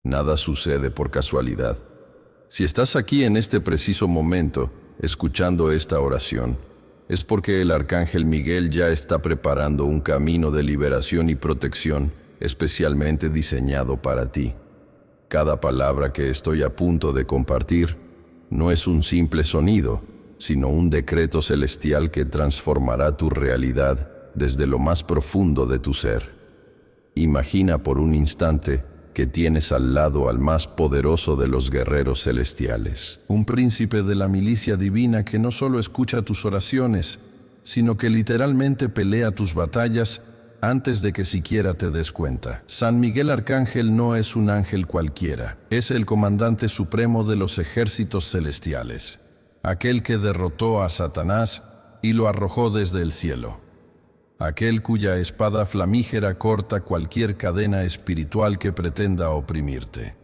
Nada sucede por casualidad. Si estás aquí en este preciso momento, escuchando esta oración, es porque el Arcángel Miguel ya está preparando un camino de liberación y protección especialmente diseñado para ti. Cada palabra que estoy a punto de compartir no es un simple sonido, sino un decreto celestial que transformará tu realidad desde lo más profundo de tu ser. Imagina por un instante que tienes al lado al más poderoso de los guerreros celestiales, un príncipe de la milicia divina que no solo escucha tus oraciones, sino que literalmente pelea tus batallas antes de que siquiera te des cuenta. San Miguel Arcángel no es un ángel cualquiera, es el comandante supremo de los ejércitos celestiales, aquel que derrotó a Satanás y lo arrojó desde el cielo, aquel cuya espada flamígera corta cualquier cadena espiritual que pretenda oprimirte.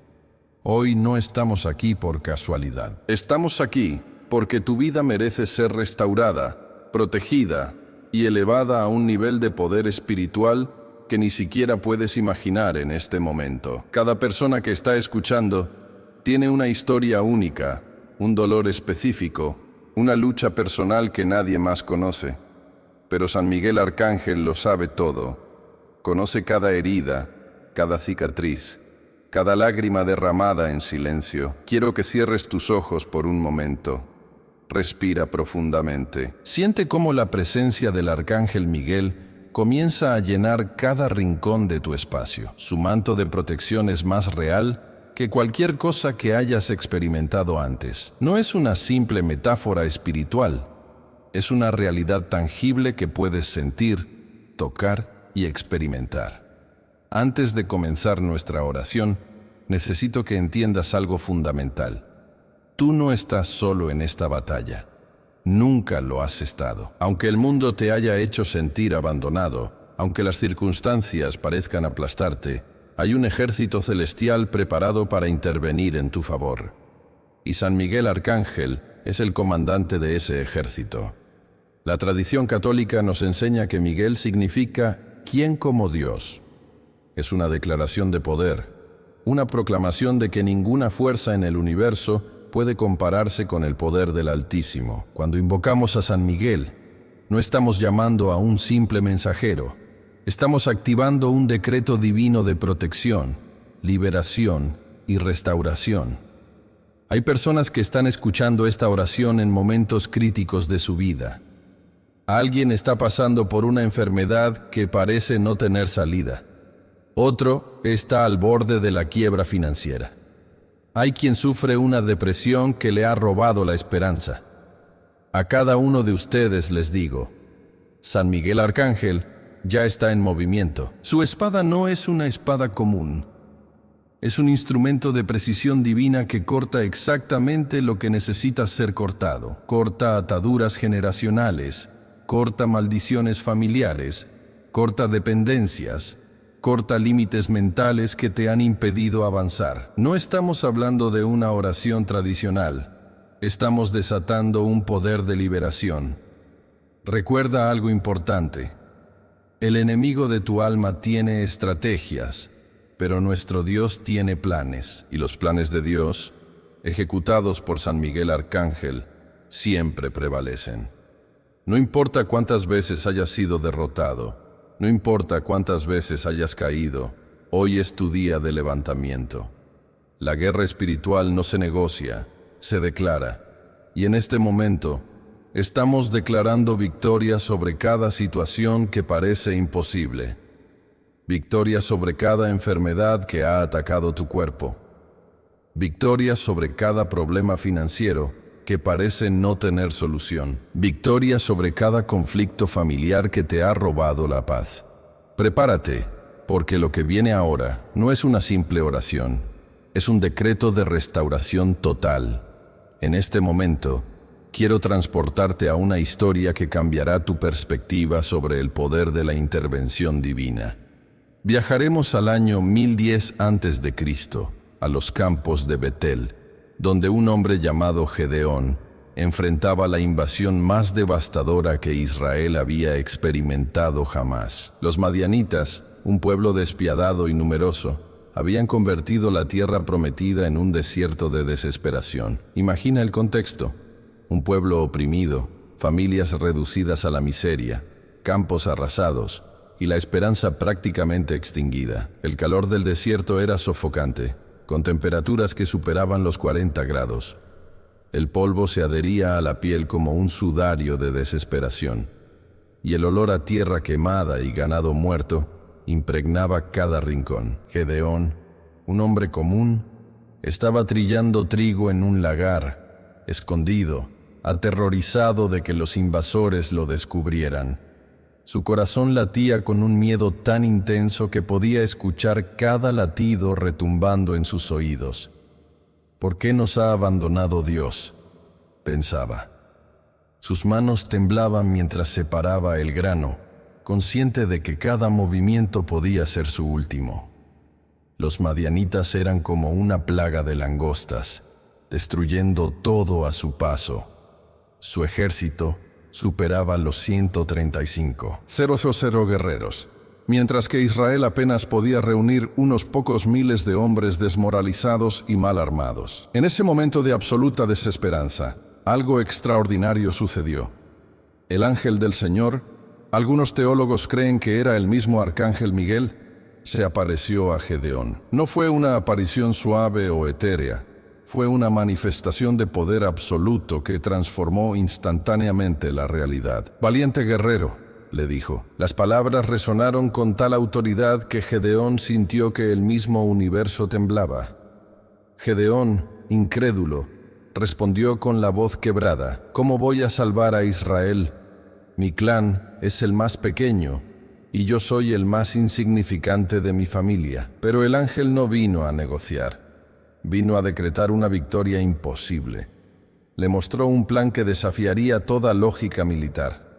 Hoy no estamos aquí por casualidad. Estamos aquí porque tu vida merece ser restaurada, protegida y elevada a un nivel de poder espiritual que ni siquiera puedes imaginar en este momento. Cada persona que está escuchando tiene una historia única, un dolor específico, una lucha personal que nadie más conoce. Pero San Miguel Arcángel lo sabe todo. Conoce cada herida, cada cicatriz, cada lágrima derramada en silencio. Quiero que cierres tus ojos por un momento. Respira profundamente. Siente cómo la presencia del Arcángel Miguel comienza a llenar cada rincón de tu espacio. Su manto de protección es más real que cualquier cosa que hayas experimentado antes. No es una simple metáfora espiritual. Es una realidad tangible que puedes sentir, tocar y experimentar. Antes de comenzar nuestra oración, necesito que entiendas algo fundamental. Tú no estás solo en esta batalla. Nunca lo has estado. Aunque el mundo te haya hecho sentir abandonado, aunque las circunstancias parezcan aplastarte, hay un ejército celestial preparado para intervenir en tu favor. Y San Miguel Arcángel es el comandante de ese ejército. La tradición católica nos enseña que Miguel significa «¿quién como Dios?». Es una declaración de poder, una proclamación de que ninguna fuerza en el universo puede compararse con el poder del Altísimo. Cuando invocamos a San Miguel, no estamos llamando a un simple mensajero, estamos activando un decreto divino de protección, liberación y restauración. Hay personas que están escuchando esta oración en momentos críticos de su vida. Alguien está pasando por una enfermedad que parece no tener salida. Otro está al borde de la quiebra financiera. Hay quien sufre una depresión que le ha robado la esperanza. A cada uno de ustedes les digo, San Miguel Arcángel ya está en movimiento. Su espada no es una espada común. Es un instrumento de precisión divina que corta exactamente lo que necesita ser cortado. Corta ataduras generacionales, corta maldiciones familiares, corta dependencias, corta límites mentales que te han impedido avanzar. No estamos hablando de una oración tradicional, estamos desatando un poder de liberación. Recuerda algo importante. El enemigo de tu alma tiene estrategias, pero nuestro Dios tiene planes, y los planes de Dios, ejecutados por San Miguel Arcángel, siempre prevalecen. No importa cuántas veces hayas sido derrotado, no importa cuántas veces hayas caído, hoy es tu día de levantamiento. La guerra espiritual no se negocia, se declara, y en este momento estamos declarando victoria sobre cada situación que parece imposible. Victoria sobre cada enfermedad que ha atacado tu cuerpo. Victoria sobre cada problema financiero que parece no tener solución. Victoria sobre cada conflicto familiar que te ha robado la paz. Prepárate, porque lo que viene ahora no es una simple oración, es un decreto de restauración total. En este momento, quiero transportarte a una historia que cambiará tu perspectiva sobre el poder de la intervención divina. Viajaremos al año 1010 a.C., a los campos de Betel, donde un hombre llamado Gedeón enfrentaba la invasión más devastadora que Israel había experimentado jamás. Los madianitas, un pueblo despiadado y numeroso, habían convertido la tierra prometida en un desierto de desesperación. Imagina el contexto: un pueblo oprimido, familias reducidas a la miseria, campos arrasados y la esperanza prácticamente extinguida. El calor del desierto era sofocante, con temperaturas que superaban los 40 grados. El polvo se adhería a la piel como un sudario de desesperación, y el olor a tierra quemada y ganado muerto impregnaba cada rincón. Gedeón, un hombre común, estaba trillando trigo en un lagar, escondido, aterrorizado de que los invasores lo descubrieran. Su corazón latía con un miedo tan intenso que podía escuchar cada latido retumbando en sus oídos. ¿Por qué nos ha abandonado Dios?, pensaba. Sus manos temblaban mientras separaba el grano, consciente de que cada movimiento podía ser su último. Los madianitas eran como una plaga de langostas, destruyendo todo a su paso. Su ejército superaba los 135. 000 guerreros, mientras que Israel apenas podía reunir unos pocos miles de hombres desmoralizados y mal armados. En ese momento de absoluta desesperanza, algo extraordinario sucedió. El ángel del Señor, algunos teólogos creen que era el mismo arcángel Miguel, se apareció a Gedeón. No fue una aparición suave o etérea, fue una manifestación de poder absoluto que transformó instantáneamente la realidad. «Valiente guerrero», le dijo. Las palabras resonaron con tal autoridad que Gedeón sintió que el mismo universo temblaba. Gedeón, incrédulo, respondió con la voz quebrada: «¿Cómo voy a salvar a Israel? Mi clan es el más pequeño y yo soy el más insignificante de mi familia». Pero el ángel no vino a negociar. Vino a decretar una victoria imposible. Le mostró un plan que desafiaría toda lógica militar.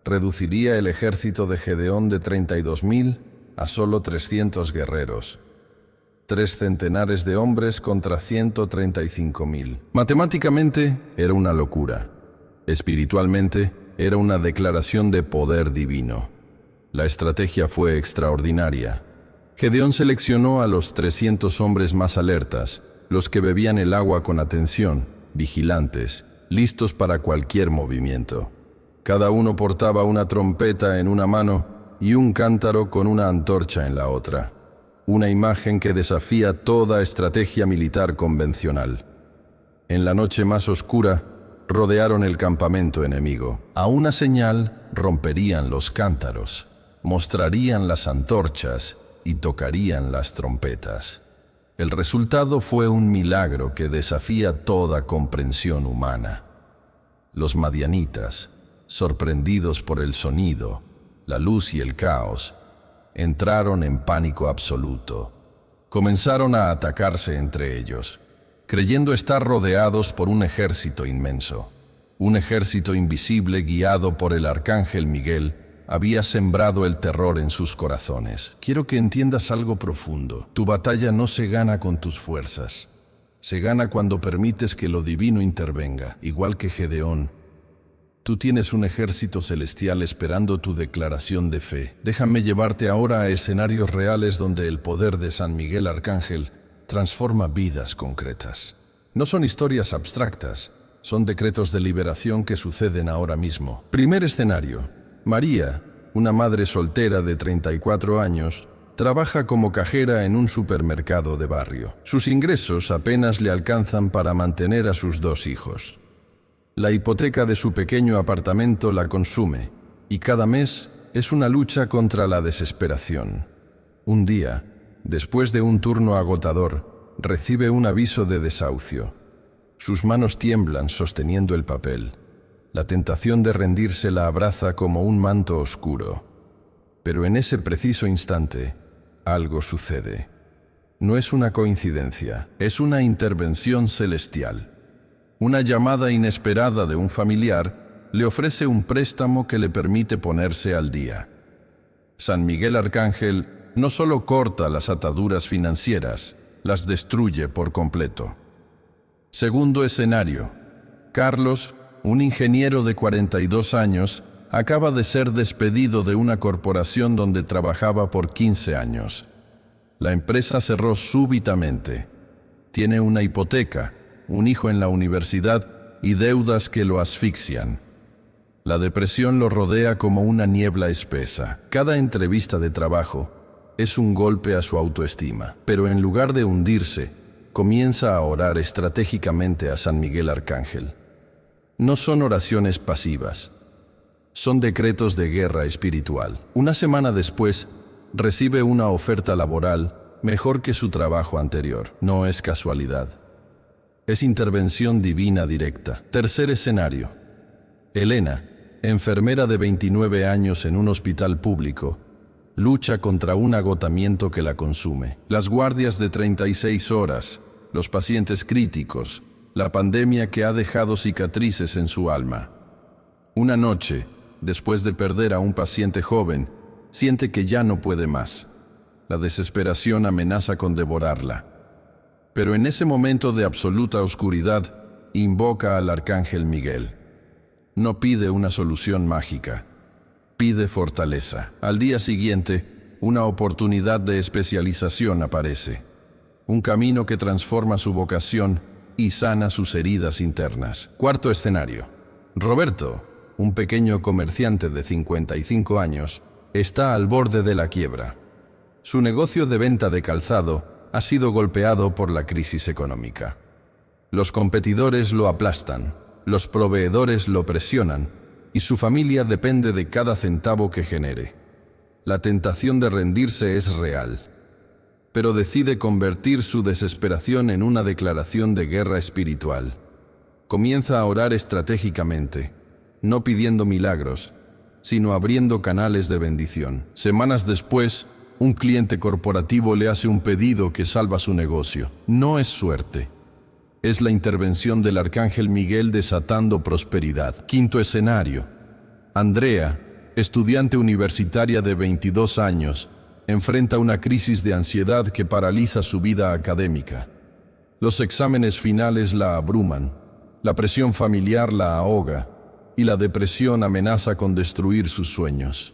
Reduciría el ejército de Gedeón de 32.000 a solo 300 guerreros. 3 centenares de hombres contra 135.000. Matemáticamente era una locura. Espiritualmente era una declaración de poder divino. La estrategia fue extraordinaria. Gedeón seleccionó a los 300 hombres más alertas, los que bebían el agua con atención, vigilantes, listos para cualquier movimiento. Cada uno portaba una trompeta en una mano y un cántaro con una antorcha en la otra. Una imagen que desafía toda estrategia militar convencional. En la noche más oscura, rodearon el campamento enemigo. A una señal, romperían los cántaros, mostrarían las antorchas y tocarían las trompetas. El resultado fue un milagro que desafía toda comprensión humana. Los madianitas, sorprendidos por el sonido, la luz y el caos, entraron en pánico absoluto. Comenzaron a atacarse entre ellos, creyendo estar rodeados por un ejército inmenso. Un ejército invisible guiado por el arcángel Miguel había sembrado el terror en sus corazones. Quiero que entiendas algo profundo. Tu batalla no se gana con tus fuerzas. Se gana cuando permites que lo divino intervenga, igual que Gedeón. Tú tienes un ejército celestial esperando tu declaración de fe. Déjame llevarte ahora a escenarios reales donde el poder de San Miguel Arcángel transforma vidas concretas. No son historias abstractas, son decretos de liberación que suceden ahora mismo. Primer escenario. María, una madre soltera de 34 años, trabaja como cajera en un supermercado de barrio. Sus ingresos apenas le alcanzan para mantener a sus 2 hijos. La hipoteca de su pequeño apartamento la consume, y cada mes es una lucha contra la desesperación. Un día, después de un turno agotador, recibe un aviso de desahucio. Sus manos tiemblan sosteniendo el papel. La tentación de rendirse la abraza como un manto oscuro. Pero en ese preciso instante, algo sucede. No es una coincidencia, es una intervención celestial. Una llamada inesperada de un familiar le ofrece un préstamo que le permite ponerse al día. San Miguel Arcángel no solo corta las ataduras financieras, las destruye por completo. Segundo escenario. Carlos, un ingeniero de 42 años, acaba de ser despedido de una corporación donde trabajaba por 15 años. La empresa cerró súbitamente. Tiene una hipoteca, un hijo en la universidad y deudas que lo asfixian. La depresión lo rodea como una niebla espesa. Cada entrevista de trabajo es un golpe a su autoestima, pero en lugar de hundirse, comienza a orar estratégicamente a San Miguel Arcángel. No son oraciones pasivas, son decretos de guerra espiritual. Una semana después, recibe una oferta laboral mejor que su trabajo anterior. No es casualidad. Es intervención divina directa. Tercer escenario. Elena, enfermera de 29 años en un hospital público, lucha contra un agotamiento que la consume. Las guardias de 36 horas, los pacientes críticos, la pandemia que ha dejado cicatrices en su alma. Una noche, después de perder a un paciente joven, siente que ya no puede más. La desesperación amenaza con devorarla. Pero en ese momento de absoluta oscuridad, invoca al Arcángel Miguel. No pide una solución mágica, pide fortaleza. Al día siguiente, una oportunidad de especialización aparece. Un camino que transforma su vocación y sana sus heridas internas. Cuarto escenario. Roberto, un pequeño comerciante de 55 años, está al borde de la quiebra. Su negocio de venta de calzado ha sido golpeado por la crisis económica. Los competidores lo aplastan, los proveedores lo presionan y su familia depende de cada centavo que genere. La tentación de rendirse es real, pero decide convertir su desesperación en una declaración de guerra espiritual. Comienza a orar estratégicamente, no pidiendo milagros, sino abriendo canales de bendición. Semanas después, un cliente corporativo le hace un pedido que salva su negocio. No es suerte. Es la intervención del Arcángel Miguel desatando prosperidad. Quinto escenario. Andrea, estudiante universitaria de 22 años, enfrenta una crisis de ansiedad que paraliza su vida académica. Los exámenes finales la abruman, la presión familiar la ahoga y la depresión amenaza con destruir sus sueños.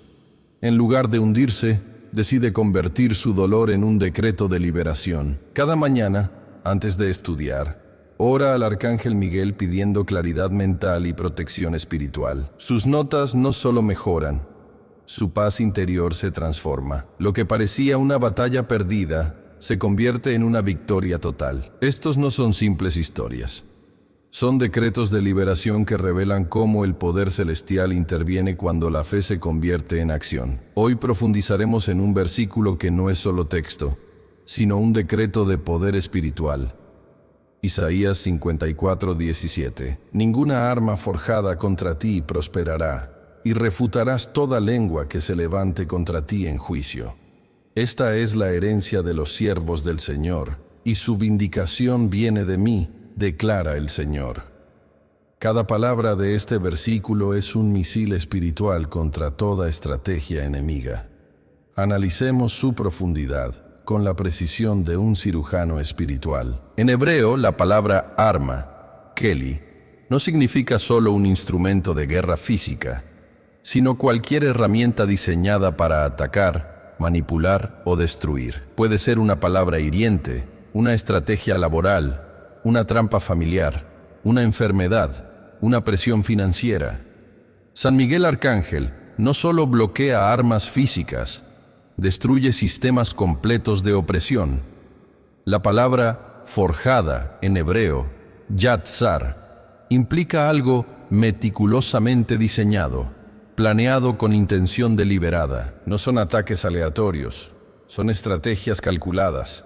En lugar de hundirse, decide convertir su dolor en un decreto de liberación. Cada mañana, antes de estudiar, ora al Arcángel Miguel pidiendo claridad mental y protección espiritual. Sus notas no solo mejoran, su paz interior se transforma. Lo que parecía una batalla perdida se convierte en una victoria total. Estos no son simples historias. Son decretos de liberación que revelan cómo el poder celestial interviene cuando la fe se convierte en acción. Hoy profundizaremos en un versículo que no es solo texto, sino un decreto de poder espiritual. Isaías 54:17. Ninguna arma forjada contra ti prosperará, y refutarás toda lengua que se levante contra ti en juicio. Esta es la herencia de los siervos del Señor, y su vindicación viene de mí, declara el Señor. Cada palabra de este versículo es un misil espiritual contra toda estrategia enemiga. Analicemos su profundidad con la precisión de un cirujano espiritual. En hebreo, la palabra arma, keli, no significa solo un instrumento de guerra física, sino cualquier herramienta diseñada para atacar, manipular o destruir. Puede ser una palabra hiriente, una estrategia laboral, una trampa familiar, una enfermedad, una presión financiera. San Miguel Arcángel no solo bloquea armas físicas, destruye sistemas completos de opresión. La palabra forjada en hebreo, yatzar, implica algo meticulosamente diseñado, planeado con intención deliberada. No son ataques aleatorios, son estrategias calculadas.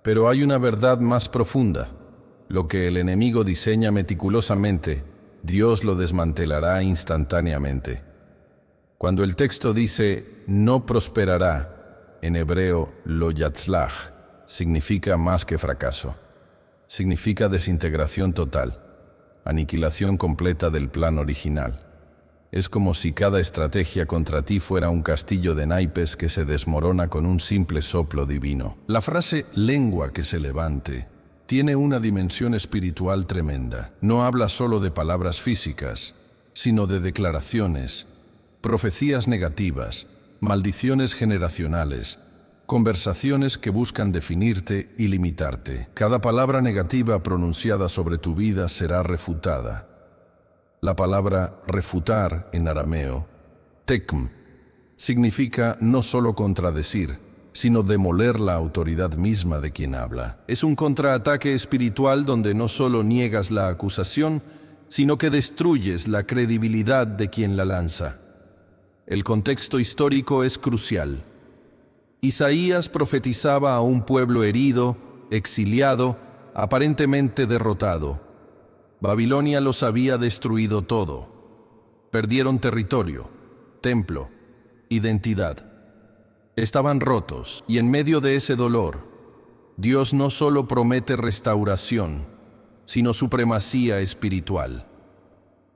Pero hay una verdad más profunda. Lo que el enemigo diseña meticulosamente, Dios lo desmantelará instantáneamente. Cuando el texto dice no prosperará, en hebreo lo yatzlach, significa más que fracaso. Significa desintegración total, aniquilación completa del plan original. Es como si cada estrategia contra ti fuera un castillo de naipes que se desmorona con un simple soplo divino. La frase lengua que se levante tiene una dimensión espiritual tremenda. No habla solo de palabras físicas, sino de declaraciones, profecías negativas, maldiciones generacionales, Conversaciones que buscan definirte y limitarte. Cada palabra negativa pronunciada sobre tu vida será refutada. La palabra refutar en arameo, tekm, significa no solo contradecir, sino demoler la autoridad misma de quien habla. Es un contraataque espiritual donde no solo niegas la acusación, sino que destruyes la credibilidad de quien la lanza. El contexto histórico es crucial. Isaías profetizaba a un pueblo herido, exiliado, aparentemente derrotado. Babilonia los había destruido todo. Perdieron territorio, templo, identidad. Estaban rotos, y en medio de ese dolor, Dios no solo promete restauración, sino supremacía espiritual.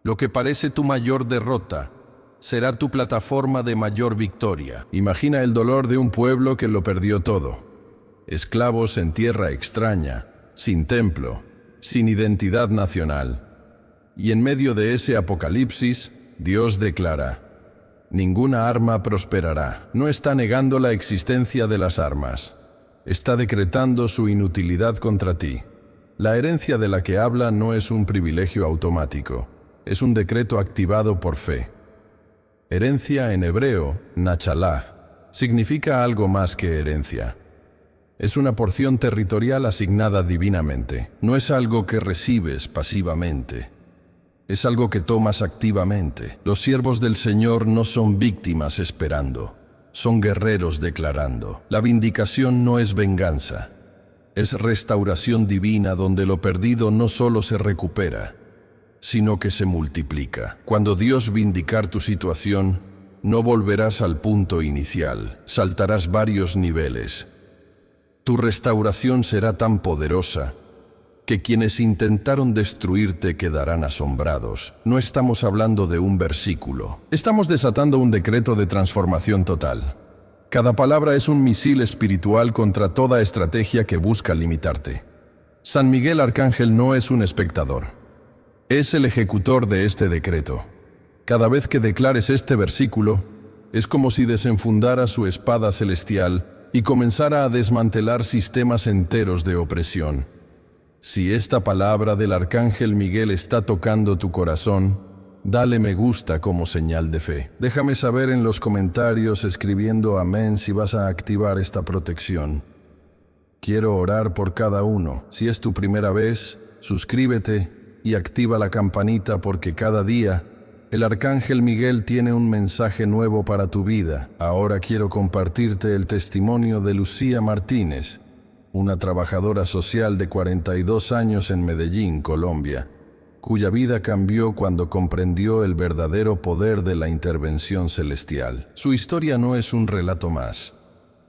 Lo que parece tu mayor derrota será tu plataforma de mayor victoria. Imagina el dolor de un pueblo que lo perdió todo. Esclavos en tierra extraña, sin templo, sin identidad nacional. Y en medio de ese apocalipsis, Dios declara: ninguna arma prosperará. No está negando la existencia de las armas. Está decretando su inutilidad contra ti. La herencia de la que habla no es un privilegio automático. Es un decreto activado por fe. Herencia en hebreo, nachalá, significa algo más que herencia. Es una porción territorial asignada divinamente. No es algo que recibes pasivamente. Es algo que tomas activamente. Los siervos del Señor no son víctimas esperando. Son guerreros declarando. La vindicación no es venganza. Es restauración divina donde lo perdido no solo se recupera, sino que se multiplica. Cuando Dios vindicar tu situación, no volverás al punto inicial, saltarás varios niveles. Tu restauración será tan poderosa que quienes intentaron destruirte quedarán asombrados. No estamos hablando de un versículo. Estamos desatando un decreto de transformación total. Cada palabra es un misil espiritual contra toda estrategia que busca limitarte. San Miguel Arcángel no es un espectador. Es el ejecutor de este decreto. Cada vez que declares este versículo, es como si desenfundara su espada celestial y comenzara a desmantelar sistemas enteros de opresión. Si esta palabra del Arcángel Miguel está tocando tu corazón, dale me gusta como señal de fe. Déjame saber en los comentarios escribiendo amén si vas a activar esta protección. Quiero orar por cada uno. Si es tu primera vez, suscríbete y activa la campanita porque cada día el Arcángel Miguel tiene un mensaje nuevo para tu vida. Ahora quiero compartirte el testimonio de Lucía Martínez, una trabajadora social de 42 años en Medellín, Colombia, cuya vida cambió cuando comprendió el verdadero poder de la intervención celestial. Su historia no es un relato más.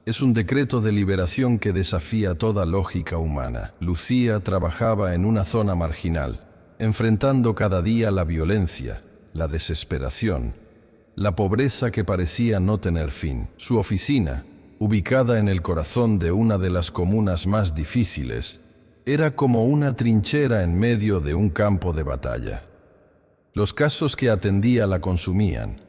Es un decreto de liberación que desafía toda lógica humana. Lucía trabajaba en una zona marginal, enfrentando cada día la violencia, la desesperación, la pobreza que parecía no tener fin. Su oficina, ubicada en el corazón de una de las comunas más difíciles, era como una trinchera en medio de un campo de batalla. Los casos que atendía la consumían: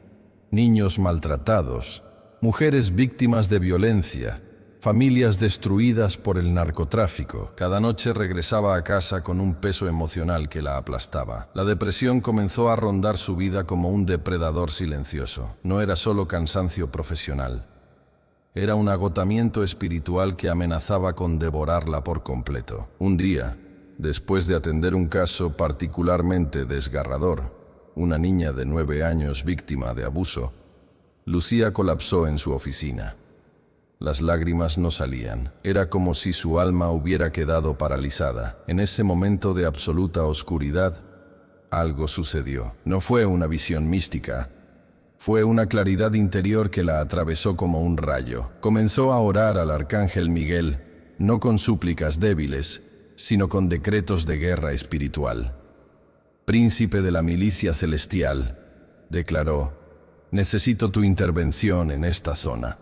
niños maltratados, mujeres víctimas de violencia, familias destruidas por el narcotráfico. Cada noche regresaba a casa con un peso emocional que la aplastaba. La depresión comenzó a rondar su vida como un depredador silencioso. No era solo cansancio profesional. Era un agotamiento espiritual que amenazaba con devorarla por completo. Un día, después de atender un caso particularmente desgarrador, una niña de 9 años víctima de abuso, Lucía colapsó en su oficina. Las lágrimas no salían. Era como si su alma hubiera quedado paralizada. En ese momento de absoluta oscuridad, algo sucedió. No fue una visión mística. Fue una claridad interior que la atravesó como un rayo. Comenzó a orar al Arcángel Miguel, no con súplicas débiles, sino con decretos de guerra espiritual. Príncipe de la milicia celestial, declaró: necesito tu intervención en esta zona.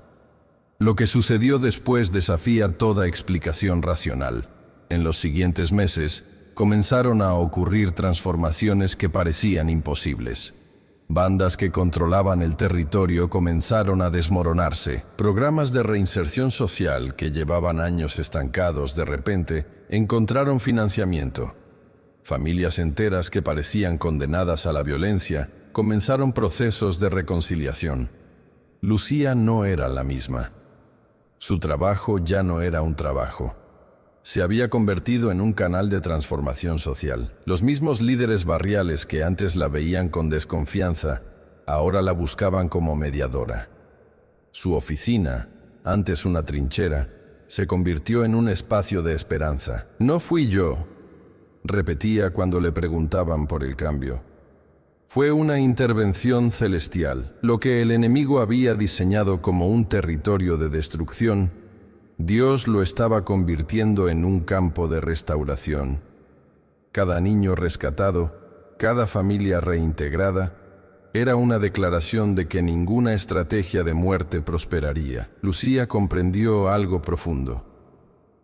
Lo que sucedió después desafía toda explicación racional. En los siguientes meses, comenzaron a ocurrir transformaciones que parecían imposibles. Bandas que controlaban el territorio comenzaron a desmoronarse. Programas de reinserción social que llevaban años estancados de repente encontraron financiamiento. Familias enteras que parecían condenadas a la violencia comenzaron procesos de reconciliación. Lucía no era la misma. Su trabajo ya no era un trabajo. Se había convertido en un canal de transformación social. Los mismos líderes barriales que antes la veían con desconfianza, ahora la buscaban como mediadora. Su oficina, antes una trinchera, se convirtió en un espacio de esperanza. «No fui yo», repetía cuando le preguntaban por el cambio. Fue una intervención celestial. Lo que el enemigo había diseñado como un territorio de destrucción, Dios lo estaba convirtiendo en un campo de restauración. Cada niño rescatado, cada familia reintegrada, era una declaración de que ninguna estrategia de muerte prosperaría. Lucía comprendió algo profundo.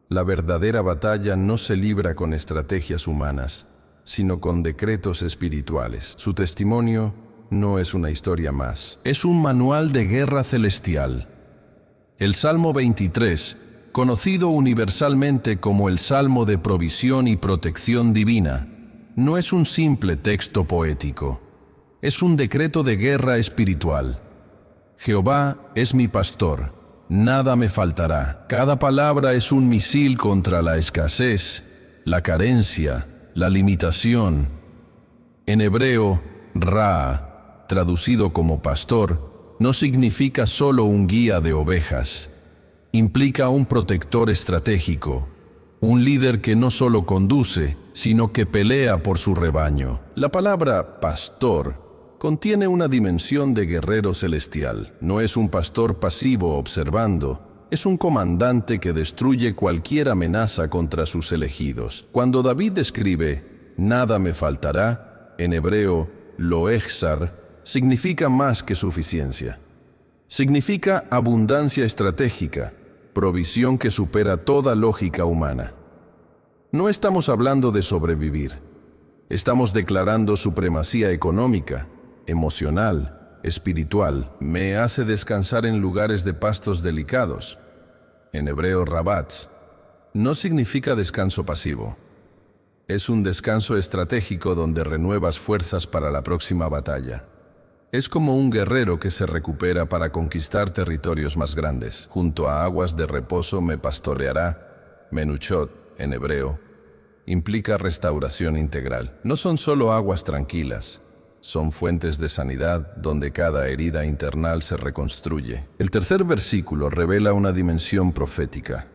La verdadera batalla no se libra con estrategias humanas, sino con decretos espirituales. Su testimonio no es una historia más, es un manual de guerra celestial. El Salmo 23, conocido universalmente como el Salmo de provisión y protección divina, no es un simple texto poético, es un decreto de guerra espiritual. Jehová es mi pastor, nada me faltará. Cada palabra es un misil contra la escasez, la carencia, la limitación. En hebreo, Ra, traducido como pastor, no significa solo un guía de ovejas. Implica un protector estratégico, un líder que no solo conduce, sino que pelea por su rebaño. La palabra pastor contiene una dimensión de guerrero celestial. No es un pastor pasivo observando, es un comandante que destruye cualquier amenaza contra sus elegidos. Cuando David escribe, «Nada me faltará», en hebreo, lo echzar, significa más que suficiencia. Significa abundancia estratégica, provisión que supera toda lógica humana. No estamos hablando de sobrevivir. Estamos declarando supremacía económica, emocional, espiritual. Me hace descansar en lugares de pastos delicados. En hebreo, rabatz, no significa descanso pasivo. Es un descanso estratégico donde renuevas fuerzas para la próxima batalla. Es como un guerrero que se recupera para conquistar territorios más grandes. Junto a aguas de reposo me pastoreará. Menuchot, en hebreo, implica restauración integral. No son solo aguas tranquilas, son fuentes de sanidad donde cada herida internal se reconstruye. El tercer versículo revela una dimensión profética.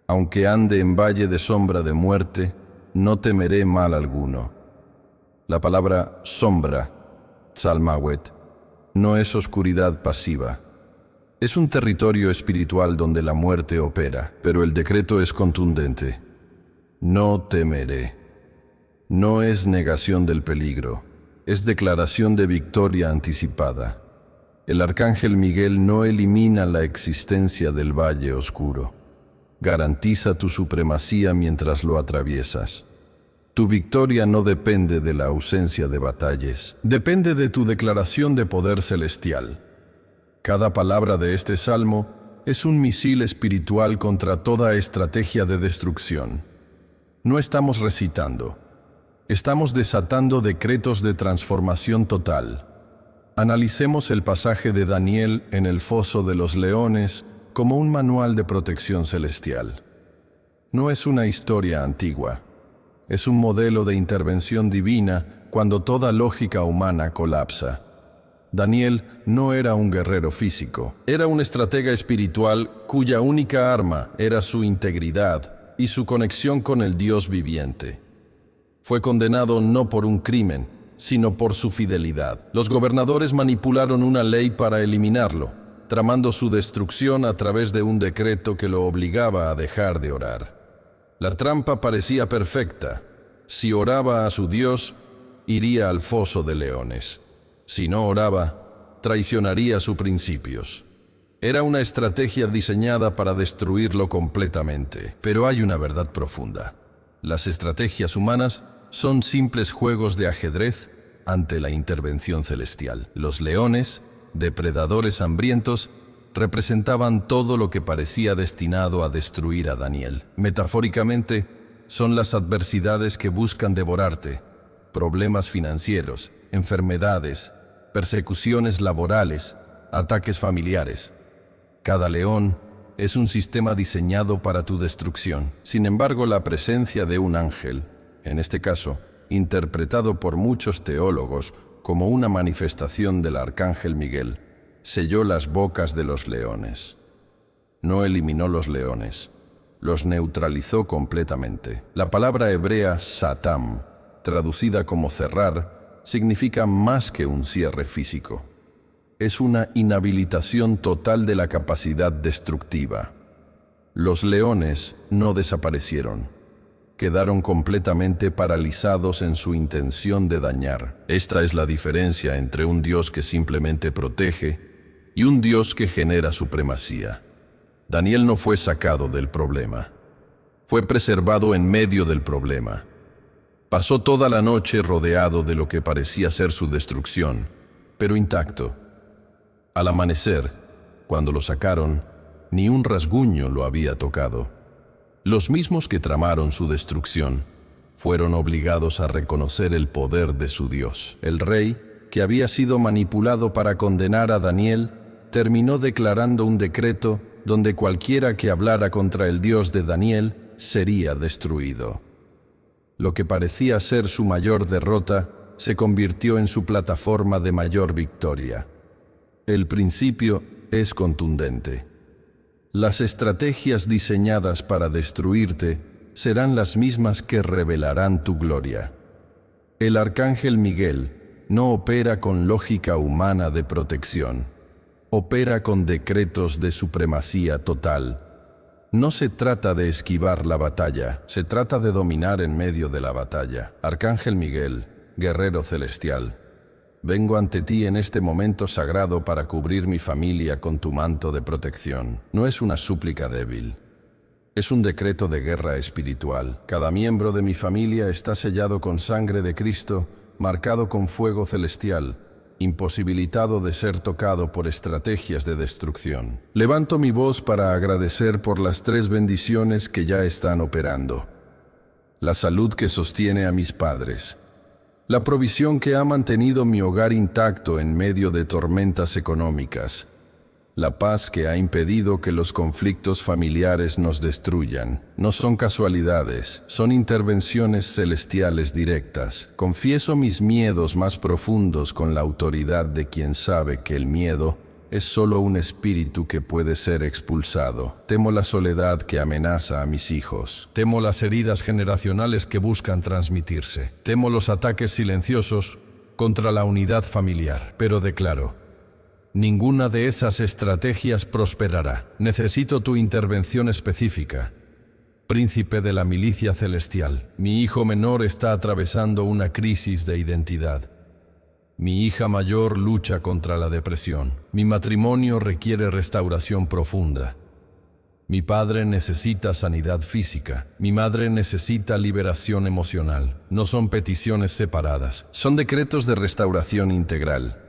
Aunque ande en valle de sombra de muerte, no temeré mal alguno. La palabra sombra, Tzalmawet, no es oscuridad pasiva. Es un territorio espiritual donde la muerte opera, pero el decreto es contundente. No temeré. No es negación del peligro, es declaración de victoria anticipada. El arcángel Miguel no elimina la existencia del valle oscuro. Garantiza tu supremacía mientras lo atraviesas. Tu victoria no depende de la ausencia de batallas, depende de tu declaración de poder celestial. Cada palabra de este salmo es un misil espiritual contra toda estrategia de destrucción. No estamos recitando, estamos desatando decretos de transformación total. Analicemos el pasaje de Daniel en el foso de los leones como un manual de protección celestial. No es una historia antigua. Es un modelo de intervención divina cuando toda lógica humana colapsa. Daniel no era un guerrero físico, era un estratega espiritual cuya única arma era su integridad y su conexión con el Dios viviente. Fue condenado no por un crimen, sino por su fidelidad. Los gobernadores manipularon una ley para eliminarlo, tramando su destrucción a través de un decreto que lo obligaba a dejar de orar. La trampa parecía perfecta. Si oraba a su Dios, iría al foso de leones. Si no oraba, traicionaría sus principios. Era una estrategia diseñada para destruirlo completamente. Pero hay una verdad profunda. Las estrategias humanas son simples juegos de ajedrez ante la intervención celestial. Los leones, depredadores hambrientos, representaban todo lo que parecía destinado a destruir a Daniel. Metafóricamente, son las adversidades que buscan devorarte, problemas financieros, enfermedades, persecuciones laborales, ataques familiares. Cada león es un sistema diseñado para tu destrucción. Sin embargo, la presencia de un ángel, en este caso, interpretado por muchos teólogos como una manifestación del arcángel Miguel, selló las bocas de los leones. No eliminó los leones, los neutralizó completamente. La palabra hebrea satam, traducida como cerrar, significa más que un cierre físico. Es una inhabilitación total de la capacidad destructiva. Los leones no desaparecieron. Quedaron completamente paralizados en su intención de dañar. Esta es la diferencia entre un Dios que simplemente protege y un Dios que genera supremacía. Daniel no fue sacado del problema. Fue preservado en medio del problema. Pasó toda la noche rodeado de lo que parecía ser su destrucción, pero intacto. Al amanecer, cuando lo sacaron, ni un rasguño lo había tocado. Los mismos que tramaron su destrucción fueron obligados a reconocer el poder de su Dios. El rey, que había sido manipulado para condenar a Daniel, terminó declarando un decreto donde cualquiera que hablara contra el Dios de Daniel sería destruido. Lo que parecía ser su mayor derrota se convirtió en su plataforma de mayor victoria. El principio es contundente. Las estrategias diseñadas para destruirte serán las mismas que revelarán tu gloria. El arcángel Miguel no opera con lógica humana de protección. Opera con decretos de supremacía total. No se trata de esquivar la batalla, se trata de dominar en medio de la batalla. Arcángel Miguel, guerrero celestial, vengo ante ti en este momento sagrado para cubrir mi familia con tu manto de protección. No es una súplica débil. Es un decreto de guerra espiritual. Cada miembro de mi familia está sellado con sangre de Cristo, marcado con fuego celestial, imposibilitado de ser tocado por estrategias de destrucción. Levanto mi voz para agradecer por las 3 bendiciones que ya están operando. La salud que sostiene a mis padres. La provisión que ha mantenido mi hogar intacto en medio de tormentas económicas. La paz que ha impedido que los conflictos familiares nos destruyan. No son casualidades, son intervenciones celestiales directas. Confieso mis miedos más profundos con la autoridad de quien sabe que el miedo es solo un espíritu que puede ser expulsado. Temo la soledad que amenaza a mis hijos. Temo las heridas generacionales que buscan transmitirse. Temo los ataques silenciosos contra la unidad familiar. Pero declaro: ninguna de esas estrategias prosperará. Necesito tu intervención específica. Príncipe de la milicia celestial, mi hijo menor está atravesando una crisis de identidad. Mi hija mayor lucha contra la depresión. Mi matrimonio requiere restauración profunda. Mi padre necesita sanidad física. Mi madre necesita liberación emocional. No son peticiones separadas, son decretos de restauración integral.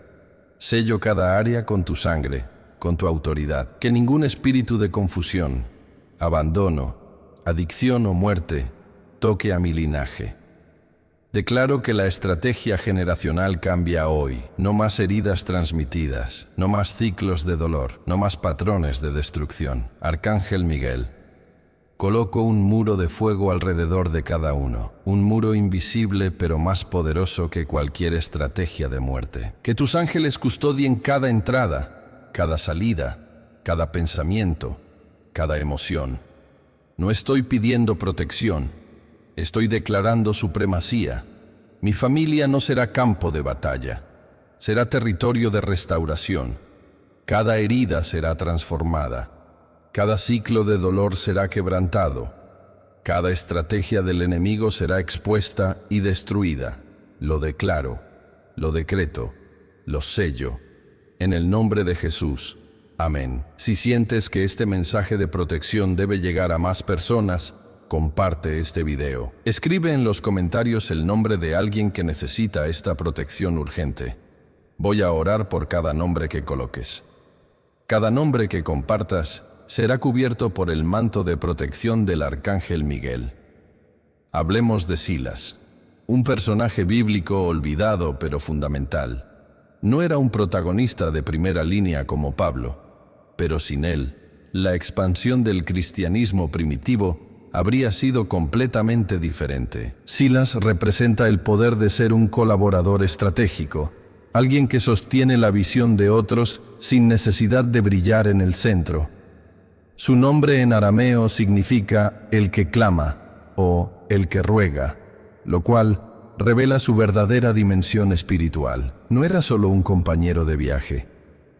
Sello cada área con tu sangre, con tu autoridad. Que ningún espíritu de confusión, abandono, adicción o muerte toque a mi linaje. Declaro que la estrategia generacional cambia hoy. No más heridas transmitidas, no más ciclos de dolor, no más patrones de destrucción. Arcángel Miguel, coloco un muro de fuego alrededor de cada uno, un muro invisible pero más poderoso que cualquier estrategia de muerte. Que tus ángeles custodien cada entrada, cada salida, cada pensamiento, cada emoción. No estoy pidiendo protección, estoy declarando supremacía. Mi familia no será campo de batalla, será territorio de restauración. Cada herida será transformada. Cada ciclo de dolor será quebrantado. Cada estrategia del enemigo será expuesta y destruida. Lo declaro, lo decreto, lo sello. En el nombre de Jesús. Amén. Si sientes que este mensaje de protección debe llegar a más personas, comparte este video. Escribe en los comentarios el nombre de alguien que necesita esta protección urgente. Voy a orar por cada nombre que coloques. Cada nombre que compartas será cubierto por el manto de protección del Arcángel Miguel. Hablemos de Silas, un personaje bíblico olvidado pero fundamental. No era un protagonista de primera línea como Pablo, pero sin él, la expansión del cristianismo primitivo habría sido completamente diferente. Silas representa el poder de ser un colaborador estratégico, alguien que sostiene la visión de otros sin necesidad de brillar en el centro. Su nombre en arameo significa el que clama o el que ruega, lo cual revela su verdadera dimensión espiritual. No era solo un compañero de viaje,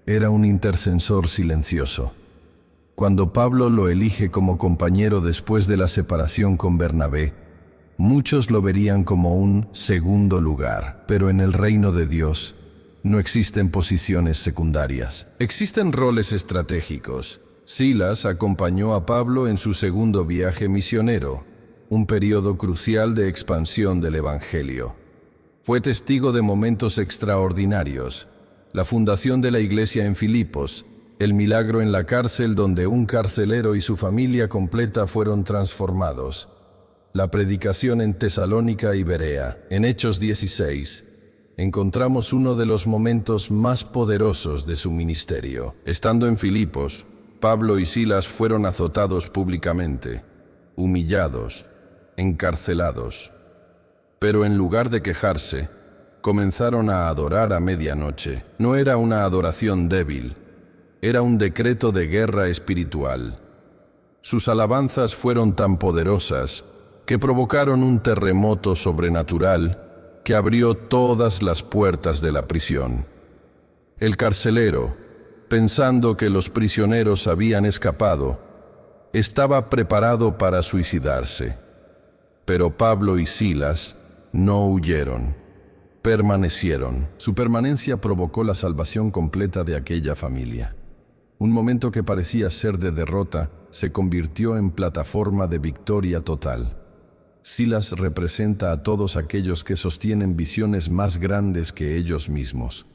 era un intercesor silencioso. Cuando Pablo lo elige como compañero después de la separación con Bernabé, muchos lo verían como un segundo lugar, pero en el reino de Dios no existen posiciones secundarias. Existen roles estratégicos. Silas acompañó a Pablo en su segundo viaje misionero, un periodo crucial de expansión del Evangelio. Fue testigo de momentos extraordinarios, la fundación de la iglesia en Filipos, el milagro en la cárcel donde un carcelero y su familia completa fueron transformados, la predicación en Tesalónica y Berea. En Hechos 16, encontramos uno de los momentos más poderosos de su ministerio. Estando en Filipos, Pablo y Silas fueron azotados públicamente, humillados, encarcelados. Pero en lugar de quejarse, comenzaron a adorar a medianoche. No era una adoración débil, era un decreto de guerra espiritual. Sus alabanzas fueron tan poderosas que provocaron un terremoto sobrenatural que abrió todas las puertas de la prisión. El carcelero, pensando que los prisioneros habían escapado, estaba preparado para suicidarse. Pero Pablo y Silas no huyeron, permanecieron. Su permanencia provocó la salvación completa de aquella familia. Un momento que parecía ser de derrota se convirtió en plataforma de victoria total. Silas representa a todos aquellos que sostienen visiones más grandes que ellos mismos.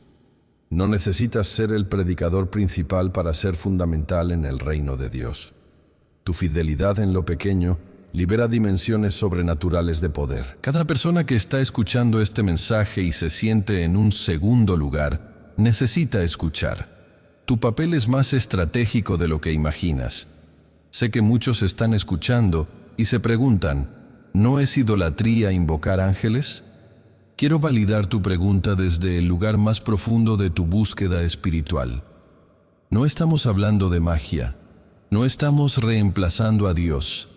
No necesitas ser el predicador principal para ser fundamental en el reino de Dios. Tu fidelidad en lo pequeño libera dimensiones sobrenaturales de poder. Cada persona que está escuchando este mensaje y se siente en un segundo lugar, necesita escuchar. Tu papel es más estratégico de lo que imaginas. Sé que muchos están escuchando y se preguntan, ¿no es idolatría invocar ángeles? Quiero validar tu pregunta desde el lugar más profundo de tu búsqueda espiritual. No estamos hablando de magia, no estamos reemplazando a Dios.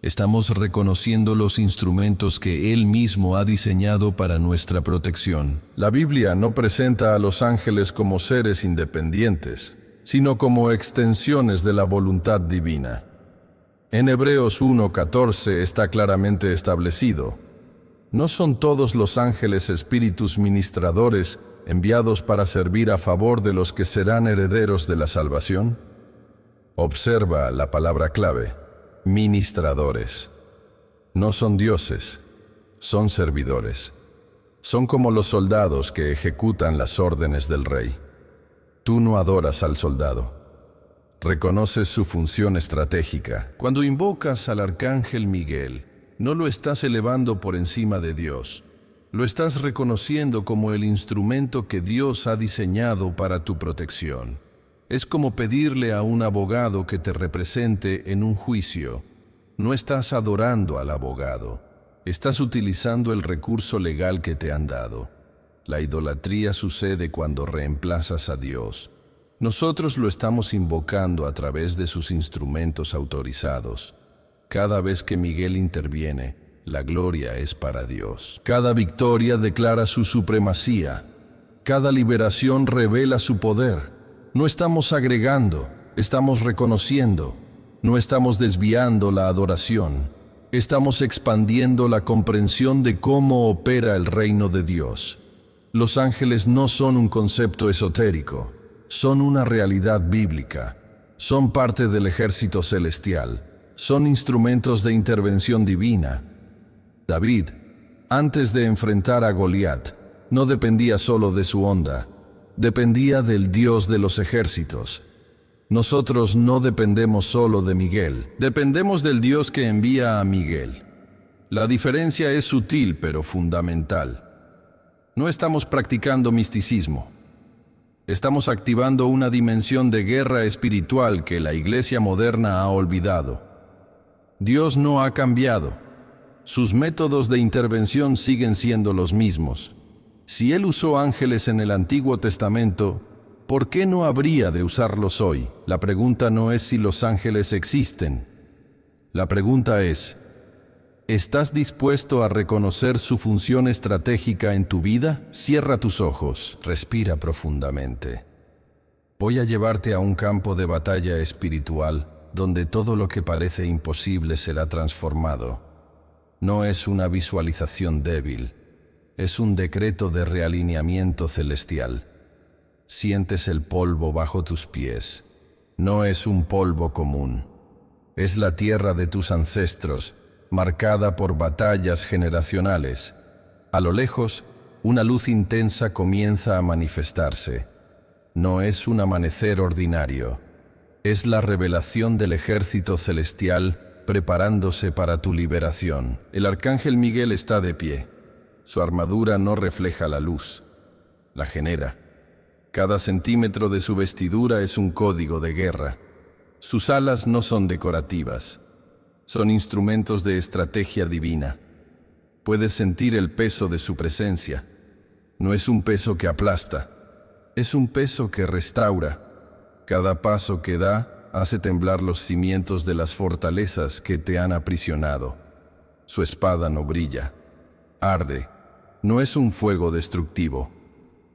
Estamos reconociendo los instrumentos que Él mismo ha diseñado para nuestra protección. La Biblia no presenta a los ángeles como seres independientes, sino como extensiones de la voluntad divina. En Hebreos 1:14 está claramente establecido: ¿no son todos los ángeles espíritus ministradores enviados para servir a favor de los que serán herederos de la salvación? Observa la palabra clave: ministradores. No son dioses, son servidores. Son como los soldados que ejecutan las órdenes del rey. Tú no adoras al soldado. Reconoces su función estratégica. Cuando invocas al Arcángel Miguel, no lo estás elevando por encima de Dios. Lo estás reconociendo como el instrumento que Dios ha diseñado para tu protección. Es como pedirle a un abogado que te represente en un juicio. No estás adorando al abogado, estás utilizando el recurso legal que te han dado. La idolatría sucede cuando reemplazas a Dios. Nosotros lo estamos invocando a través de sus instrumentos autorizados. Cada vez que Miguel interviene, la gloria es para Dios. Cada victoria declara su supremacía. Cada liberación revela su poder. No estamos agregando, estamos reconociendo. No estamos desviando la adoración. Estamos expandiendo la comprensión de cómo opera el reino de Dios. Los ángeles no son un concepto esotérico, son una realidad bíblica. Son parte del ejército celestial. son instrumentos de intervención divina. David, antes de enfrentar a Goliat, no dependía solo de su onda, dependía del Dios de los ejércitos. Nosotros no dependemos solo de Miguel, dependemos del Dios que envía a Miguel. La diferencia es sutil pero fundamental. No estamos practicando misticismo. Estamos activando una dimensión de guerra espiritual que la iglesia moderna ha olvidado. Dios no ha cambiado. Sus métodos de intervención siguen siendo los mismos. Si Él usó ángeles en el Antiguo Testamento, ¿por qué no habría de usarlos hoy? La pregunta no es si los ángeles existen. La pregunta es, ¿estás dispuesto a reconocer su función estratégica en tu vida? Cierra tus ojos, respira profundamente. Voy a llevarte a un campo de batalla espiritual donde todo lo que parece imposible será transformado. No es una visualización débil, es un decreto de realineamiento celestial. Sientes el polvo bajo tus pies. No es un polvo común. Es la tierra de tus ancestros, marcada por batallas generacionales. A lo lejos, una luz intensa comienza a manifestarse. No es un amanecer ordinario. Es la revelación del ejército celestial preparándose para tu liberación. El arcángel Miguel está de pie. Su armadura no refleja la luz, la genera. Cada centímetro de su vestidura es un código de guerra. Sus alas no son decorativas. Son instrumentos de estrategia divina. Puedes sentir el peso de su presencia. No es un peso que aplasta, es un peso que restaura. Cada paso que da hace temblar los cimientos de las fortalezas que te han aprisionado. Su espada no brilla, arde. No es un fuego destructivo,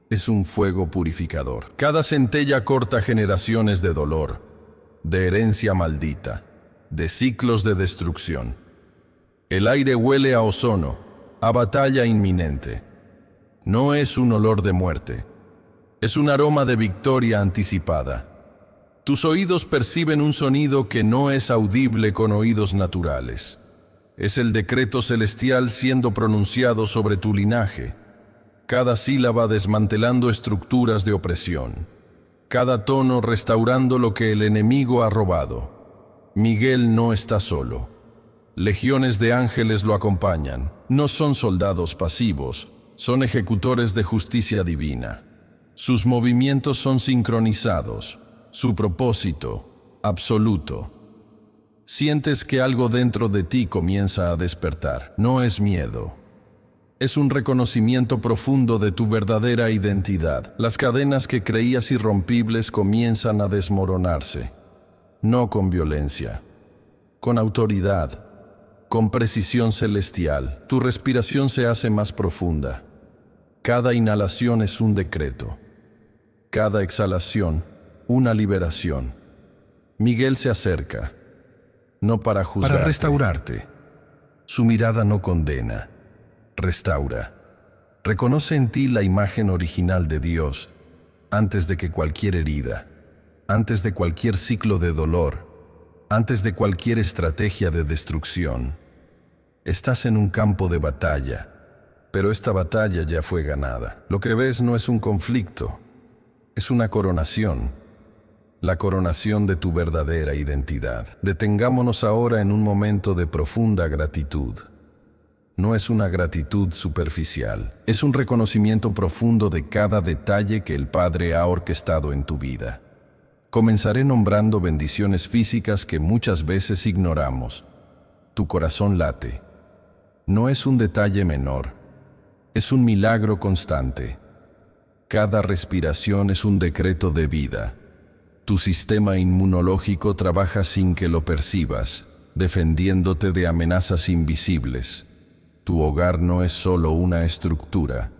es un fuego purificador. Cada centella corta generaciones de dolor, de herencia maldita, de ciclos de destrucción. El aire huele a ozono, a batalla inminente. No es un olor de muerte, es un aroma de victoria anticipada. Tus oídos perciben un sonido que no es audible con oídos naturales. Es el decreto celestial siendo pronunciado sobre tu linaje. Cada sílaba desmantelando estructuras de opresión. Cada tono restaurando lo que el enemigo ha robado. Miguel no está solo. Legiones de ángeles lo acompañan. No son soldados pasivos, son ejecutores de justicia divina. Sus movimientos son sincronizados. Su propósito, absoluto. Sientes que algo dentro de ti comienza a despertar. No es miedo. Es un reconocimiento profundo de tu verdadera identidad. Las cadenas que creías irrompibles comienzan a desmoronarse. No con violencia, con autoridad, con precisión celestial. Tu respiración se hace más profunda. Cada inhalación es un decreto. Cada exhalación, una liberación. Miguel se acerca, no para juzgarte, para restaurarte. Su mirada no condena, restaura. Reconoce en ti la imagen original de Dios antes de que cualquier herida, antes de cualquier ciclo de dolor, antes de cualquier estrategia de destrucción. Estás en un campo de batalla, pero esta batalla ya fue ganada. Lo que ves no es un conflicto, es una coronación. La coronación de tu verdadera identidad. Detengámonos ahora en un momento de profunda gratitud. No es una gratitud superficial, es un reconocimiento profundo de cada detalle que el Padre ha orquestado en tu vida. Comenzaré nombrando bendiciones físicas que muchas veces ignoramos. Tu corazón late. No es un detalle menor, es un milagro constante. Cada respiración es un decreto de vida. Tu sistema inmunológico trabaja sin que lo percibas, defendiéndote de amenazas invisibles. Tu hogar no es solo una estructura,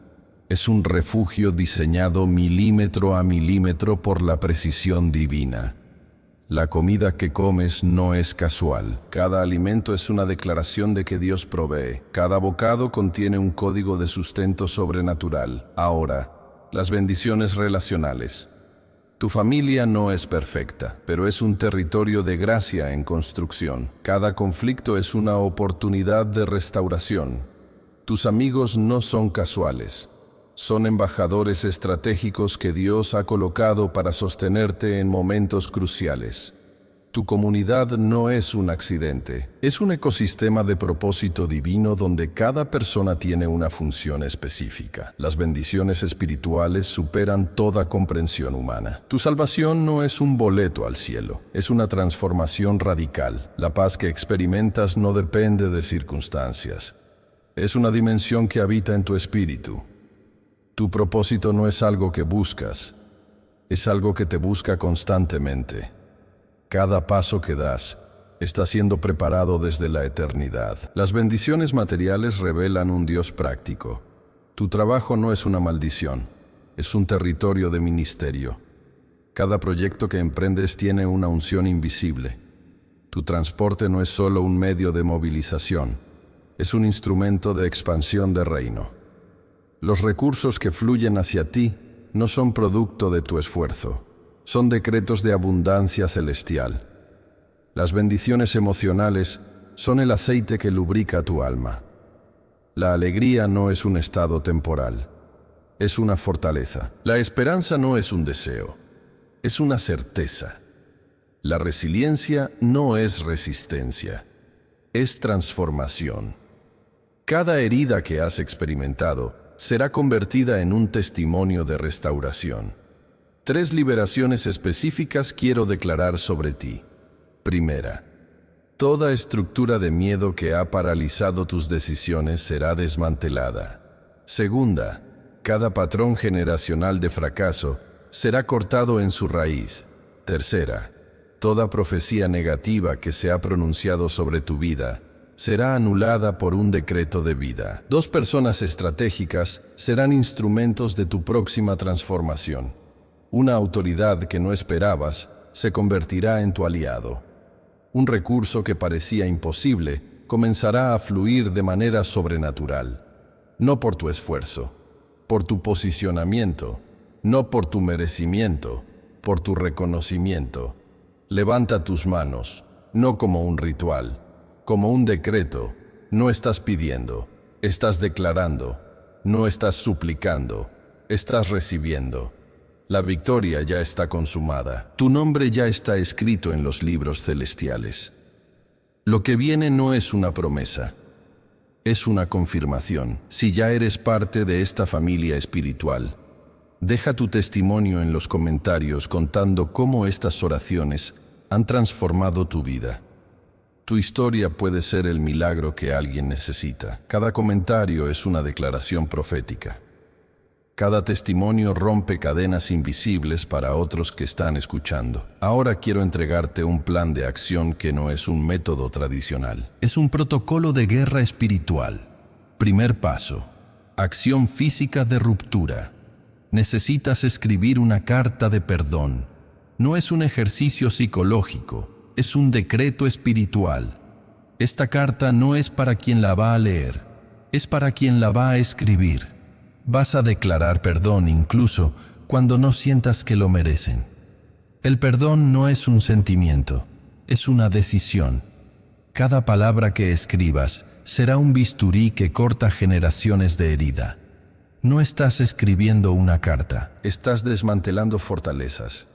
es un refugio diseñado milímetro a milímetro por la precisión divina. La comida que comes no es casual. Cada alimento es una declaración de que Dios provee. Cada bocado contiene un código de sustento sobrenatural. Ahora, las bendiciones relacionales. Tu familia no es perfecta, pero es un territorio de gracia en construcción. Cada conflicto es una oportunidad de restauración. Tus amigos no son casuales. Son embajadores estratégicos que Dios ha colocado para sostenerte en momentos cruciales. Tu comunidad no es un accidente, es un ecosistema de propósito divino donde cada persona tiene una función específica. Las bendiciones espirituales superan toda comprensión humana. Tu salvación no es un boleto al cielo, es una transformación radical. La paz que experimentas no depende de circunstancias. Es una dimensión que habita en tu espíritu. Tu propósito no es algo que buscas, es algo que te busca constantemente. Cada paso que das está siendo preparado desde la eternidad. Las bendiciones materiales revelan un Dios práctico. Tu trabajo no es una maldición, es un territorio de ministerio. Cada proyecto que emprendes tiene una unción invisible. Tu transporte no es solo un medio de movilización, es un instrumento de expansión de reino. Los recursos que fluyen hacia ti no son producto de tu esfuerzo. Son decretos de abundancia celestial. Las bendiciones emocionales son el aceite que lubrica tu alma. La alegría no es un estado temporal, es una fortaleza. La esperanza no es un deseo, es una certeza. La resiliencia no es resistencia, es transformación. Cada herida que has experimentado será convertida en un testimonio de restauración. 3 liberaciones específicas quiero declarar sobre ti. Primera, toda estructura de miedo que ha paralizado tus decisiones será desmantelada. Segunda, cada patrón generacional de fracaso será cortado en su raíz. Tercera, toda profecía negativa que se ha pronunciado sobre tu vida será anulada por un decreto de vida. 2 personas estratégicas serán instrumentos de tu próxima transformación. Una autoridad que no esperabas se convertirá en tu aliado. Un recurso que parecía imposible comenzará a fluir de manera sobrenatural. No por tu esfuerzo, por tu posicionamiento, no por tu merecimiento, por tu reconocimiento. Levanta tus manos, no como un ritual, como un decreto. No estás pidiendo, estás declarando. No estás suplicando, estás recibiendo. La victoria ya está consumada. Tu nombre ya está escrito en los libros celestiales. Lo que viene no es una promesa, es una confirmación. Si ya eres parte de esta familia espiritual, deja tu testimonio en los comentarios contando cómo estas oraciones han transformado tu vida. Tu historia puede ser el milagro que alguien necesita. Cada comentario es una declaración profética. Cada testimonio rompe cadenas invisibles para otros que están escuchando. Ahora quiero entregarte un plan de acción que no es un método tradicional. Es un protocolo de guerra espiritual. Primer paso: acción física de ruptura. Necesitas escribir una carta de perdón. No es un ejercicio psicológico, es un decreto espiritual. Esta carta no es para quien la va a leer, es para quien la va a escribir. Vas a declarar perdón incluso cuando no sientas que lo merecen. El perdón no es un sentimiento, es una decisión. Cada palabra que escribas será un bisturí que corta generaciones de herida. No estás escribiendo una carta, estás desmantelando fortalezas.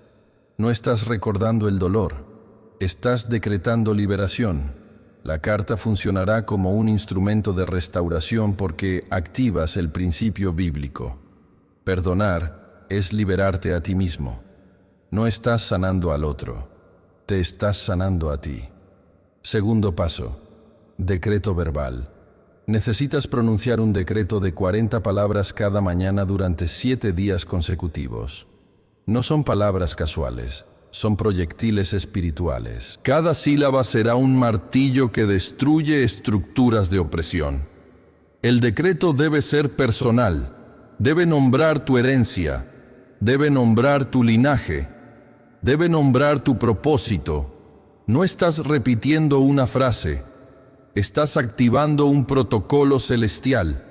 No estás recordando el dolor, estás decretando liberación. La carta funcionará como un instrumento de restauración porque activas el principio bíblico. Perdonar es liberarte a ti mismo. No estás sanando al otro, te estás sanando a ti. Segundo paso: decreto verbal. Necesitas pronunciar un decreto de 40 palabras cada mañana durante 7 días consecutivos. No son palabras casuales. Son proyectiles espirituales. Cada sílaba será un martillo que destruye estructuras de opresión. El decreto debe ser personal, debe nombrar tu herencia, debe nombrar tu linaje, debe nombrar tu propósito. No estás repitiendo una frase, estás activando un protocolo celestial.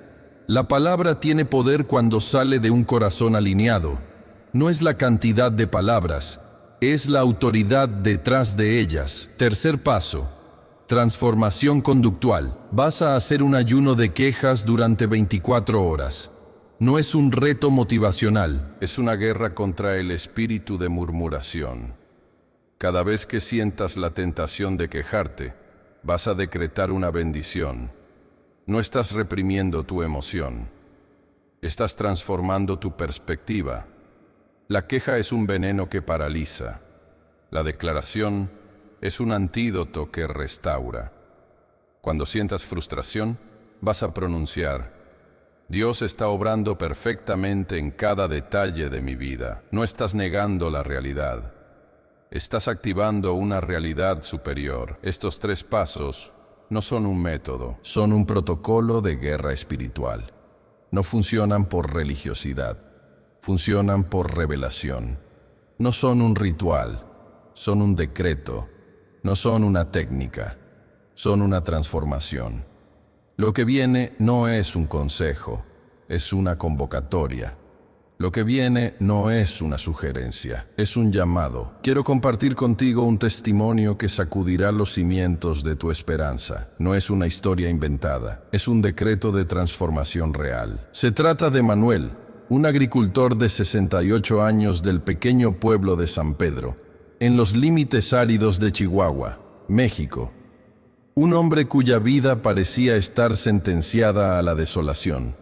La palabra tiene poder cuando sale de un corazón alineado. No es la cantidad de palabras, es la autoridad detrás de ellas. Tercer paso. Transformación conductual. Vas a hacer un ayuno de quejas durante 24 horas. No es un reto motivacional, es una guerra contra el espíritu de murmuración. Cada vez que sientas la tentación de quejarte, vas a decretar una bendición. No estás reprimiendo tu emoción. Estás transformando tu perspectiva. La queja es un veneno que paraliza. La declaración es un antídoto que restaura. Cuando sientas frustración, vas a pronunciar: Dios está obrando perfectamente en cada detalle de mi vida. No estás negando la realidad. Estás activando una realidad superior. Estos 3 pasos no son un método, son un protocolo de guerra espiritual. No funcionan por religiosidad, funcionan por revelación. No son un ritual, son un decreto. No son una técnica, son una transformación. Lo que viene no es un consejo, es una convocatoria. Lo que viene no es una sugerencia, es un llamado. Quiero compartir contigo un testimonio que sacudirá los cimientos de tu esperanza. No es una historia inventada, es un decreto de transformación real. Se trata de Manuel, un agricultor de 68 años del pequeño pueblo de San Pedro, en los límites áridos de Chihuahua, México. Un hombre cuya vida parecía estar sentenciada a la desolación.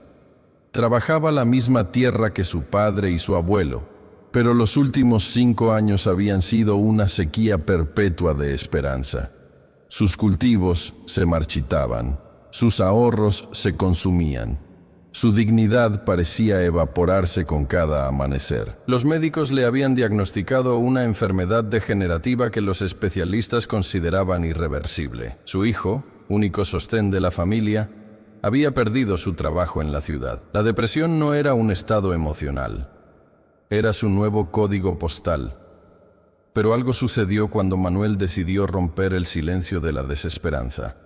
Trabajaba la misma tierra que su padre y su abuelo, pero los últimos 5 años habían sido una sequía perpetua de esperanza. Sus cultivos se marchitaban, sus ahorros se consumían. Su dignidad parecía evaporarse con cada amanecer. Los médicos le habían diagnosticado una enfermedad degenerativa que los especialistas consideraban irreversible. Su hijo, único sostén de la familia, había perdido su trabajo en la ciudad. La depresión no era un estado emocional, era su nuevo código postal. Pero algo sucedió cuando Manuel decidió romper el silencio de la desesperanza.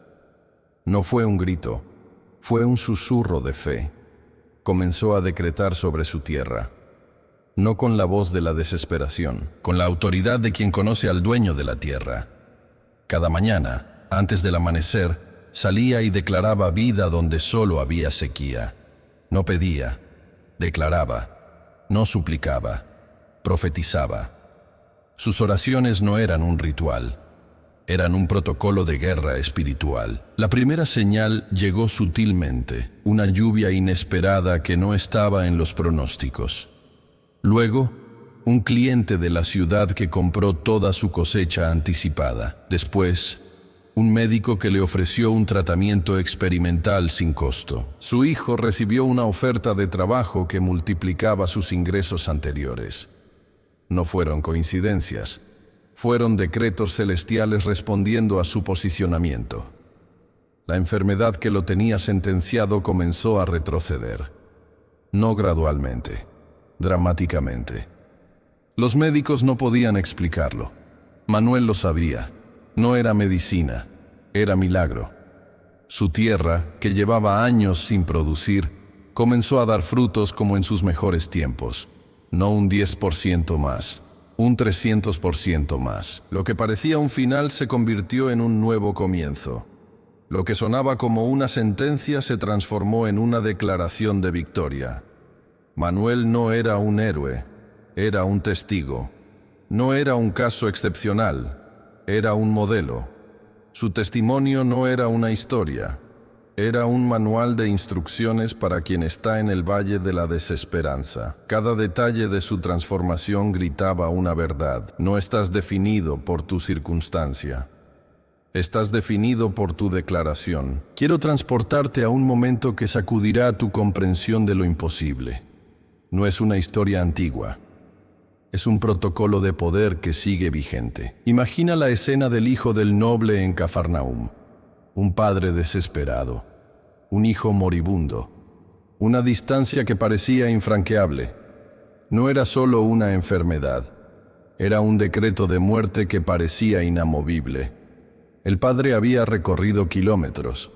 No fue un grito, fue un susurro de fe. Comenzó a decretar sobre su tierra, no con la voz de la desesperación, con la autoridad de quien conoce al dueño de la tierra. Cada mañana, antes del amanecer, salía y declaraba vida donde solo había sequía. No pedía, declaraba, no suplicaba, profetizaba. Sus oraciones no eran un ritual, eran un protocolo de guerra espiritual. La primera señal llegó sutilmente, una lluvia inesperada que no estaba en los pronósticos. Luego, un cliente de la ciudad que compró toda su cosecha anticipada. Después, un médico que le ofreció un tratamiento experimental sin costo. Su hijo recibió una oferta de trabajo que multiplicaba sus ingresos anteriores. No fueron coincidencias. Fueron decretos celestiales respondiendo a su posicionamiento. La enfermedad que lo tenía sentenciado comenzó a retroceder. No gradualmente, dramáticamente. Los médicos no podían explicarlo. Manuel lo sabía. No era medicina, era milagro. Su tierra, que llevaba años sin producir, comenzó a dar frutos como en sus mejores tiempos. No un 10% más. Un 300% más. Lo que parecía un final se convirtió en un nuevo comienzo. Lo que sonaba como una sentencia se transformó en una declaración de victoria. Manuel no era un héroe, era un testigo. No era un caso excepcional, era un modelo. Su testimonio no era una historia, era un manual de instrucciones para quien está en el valle de la desesperanza. Cada detalle de su transformación gritaba una verdad. No estás definido por tu circunstancia. Estás definido por tu declaración. Quiero transportarte a un momento que sacudirá tu comprensión de lo imposible. No es una historia antigua. Es un protocolo de poder que sigue vigente. Imagina la escena del hijo del noble en Cafarnaúm. Un padre desesperado. Un hijo moribundo. Una distancia que parecía infranqueable. No era solo una enfermedad. Era un decreto de muerte que parecía inamovible. El padre había recorrido kilómetros,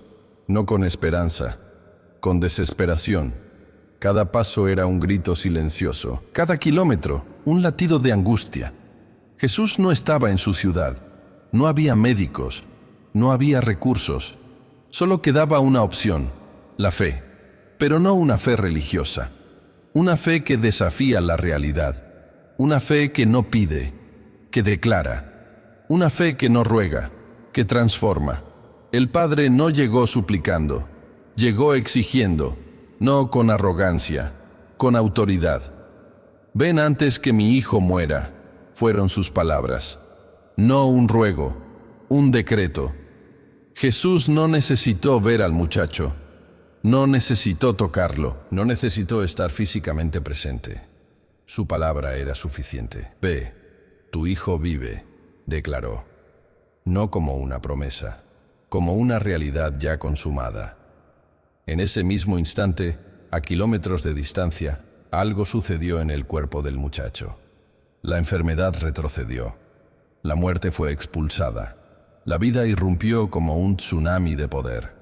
no con esperanza, con desesperación. Cada paso era un grito silencioso. Cada kilómetro, un latido de angustia. Jesús no estaba en su ciudad. No había médicos. No había recursos. Solo quedaba una opción: la fe. Pero no una fe religiosa. Una fe que desafía la realidad. Una fe que no pide, que declara. Una fe que no ruega, que transforma. El Padre no llegó suplicando, llegó exigiendo, no con arrogancia, con autoridad. «Ven antes que mi hijo muera», fueron sus palabras. No un ruego, un decreto. Jesús no necesitó ver al muchacho, no necesitó tocarlo, no necesitó estar físicamente presente. Su palabra era suficiente. «Ve, tu hijo vive», declaró. No como una promesa, como una realidad ya consumada. En ese mismo instante, a kilómetros de distancia, algo sucedió en el cuerpo del muchacho. La enfermedad retrocedió. La muerte fue expulsada. La vida irrumpió como un tsunami de poder.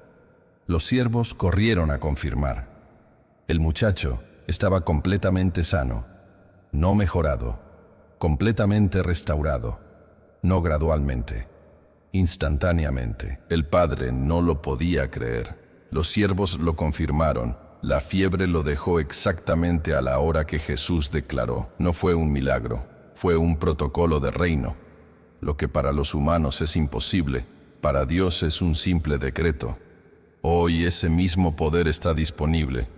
Los siervos corrieron a confirmar. El muchacho estaba completamente sano, no mejorado, completamente restaurado, no gradualmente, instantáneamente. El padre no lo podía creer. Los siervos lo confirmaron. La fiebre lo dejó exactamente a la hora que Jesús declaró. No fue un milagro, fue un protocolo de reino. Lo que para los humanos es imposible, para Dios es un simple decreto. Hoy ese mismo poder está disponible,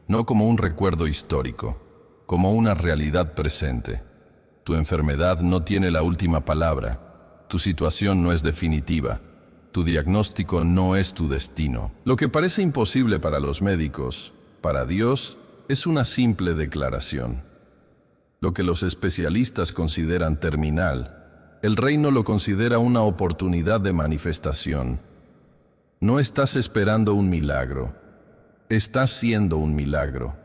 no como un recuerdo histórico, como una realidad presente. Tu enfermedad no tiene la última palabra, tu situación no es definitiva, tu diagnóstico no es tu destino. Lo que parece imposible para los médicos, para Dios, es una simple declaración. Lo que los especialistas consideran terminal, el reino lo considera una oportunidad de manifestación. No estás esperando un milagro, estás siendo un milagro.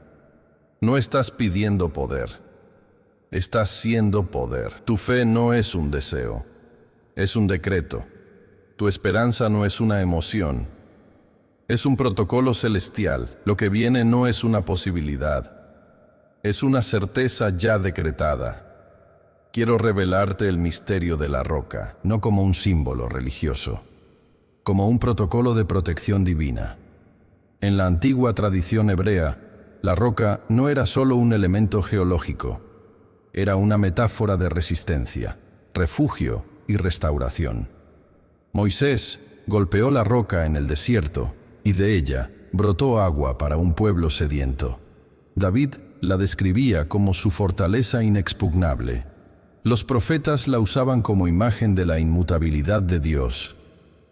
No estás pidiendo poder, estás siendo poder. Tu fe no es un deseo, es un decreto. Tu esperanza no es una emoción, es un protocolo celestial. Lo que viene no es una posibilidad, es una certeza ya decretada. Quiero revelarte el misterio de la roca, no como un símbolo religioso, como un protocolo de protección divina. En la antigua tradición hebrea, la roca no era solo un elemento geológico, era una metáfora de resistencia, refugio y restauración. Moisés golpeó la roca en el desierto y de ella brotó agua para un pueblo sediento. David la describía como su fortaleza inexpugnable. Los profetas la usaban como imagen de la inmutabilidad de Dios.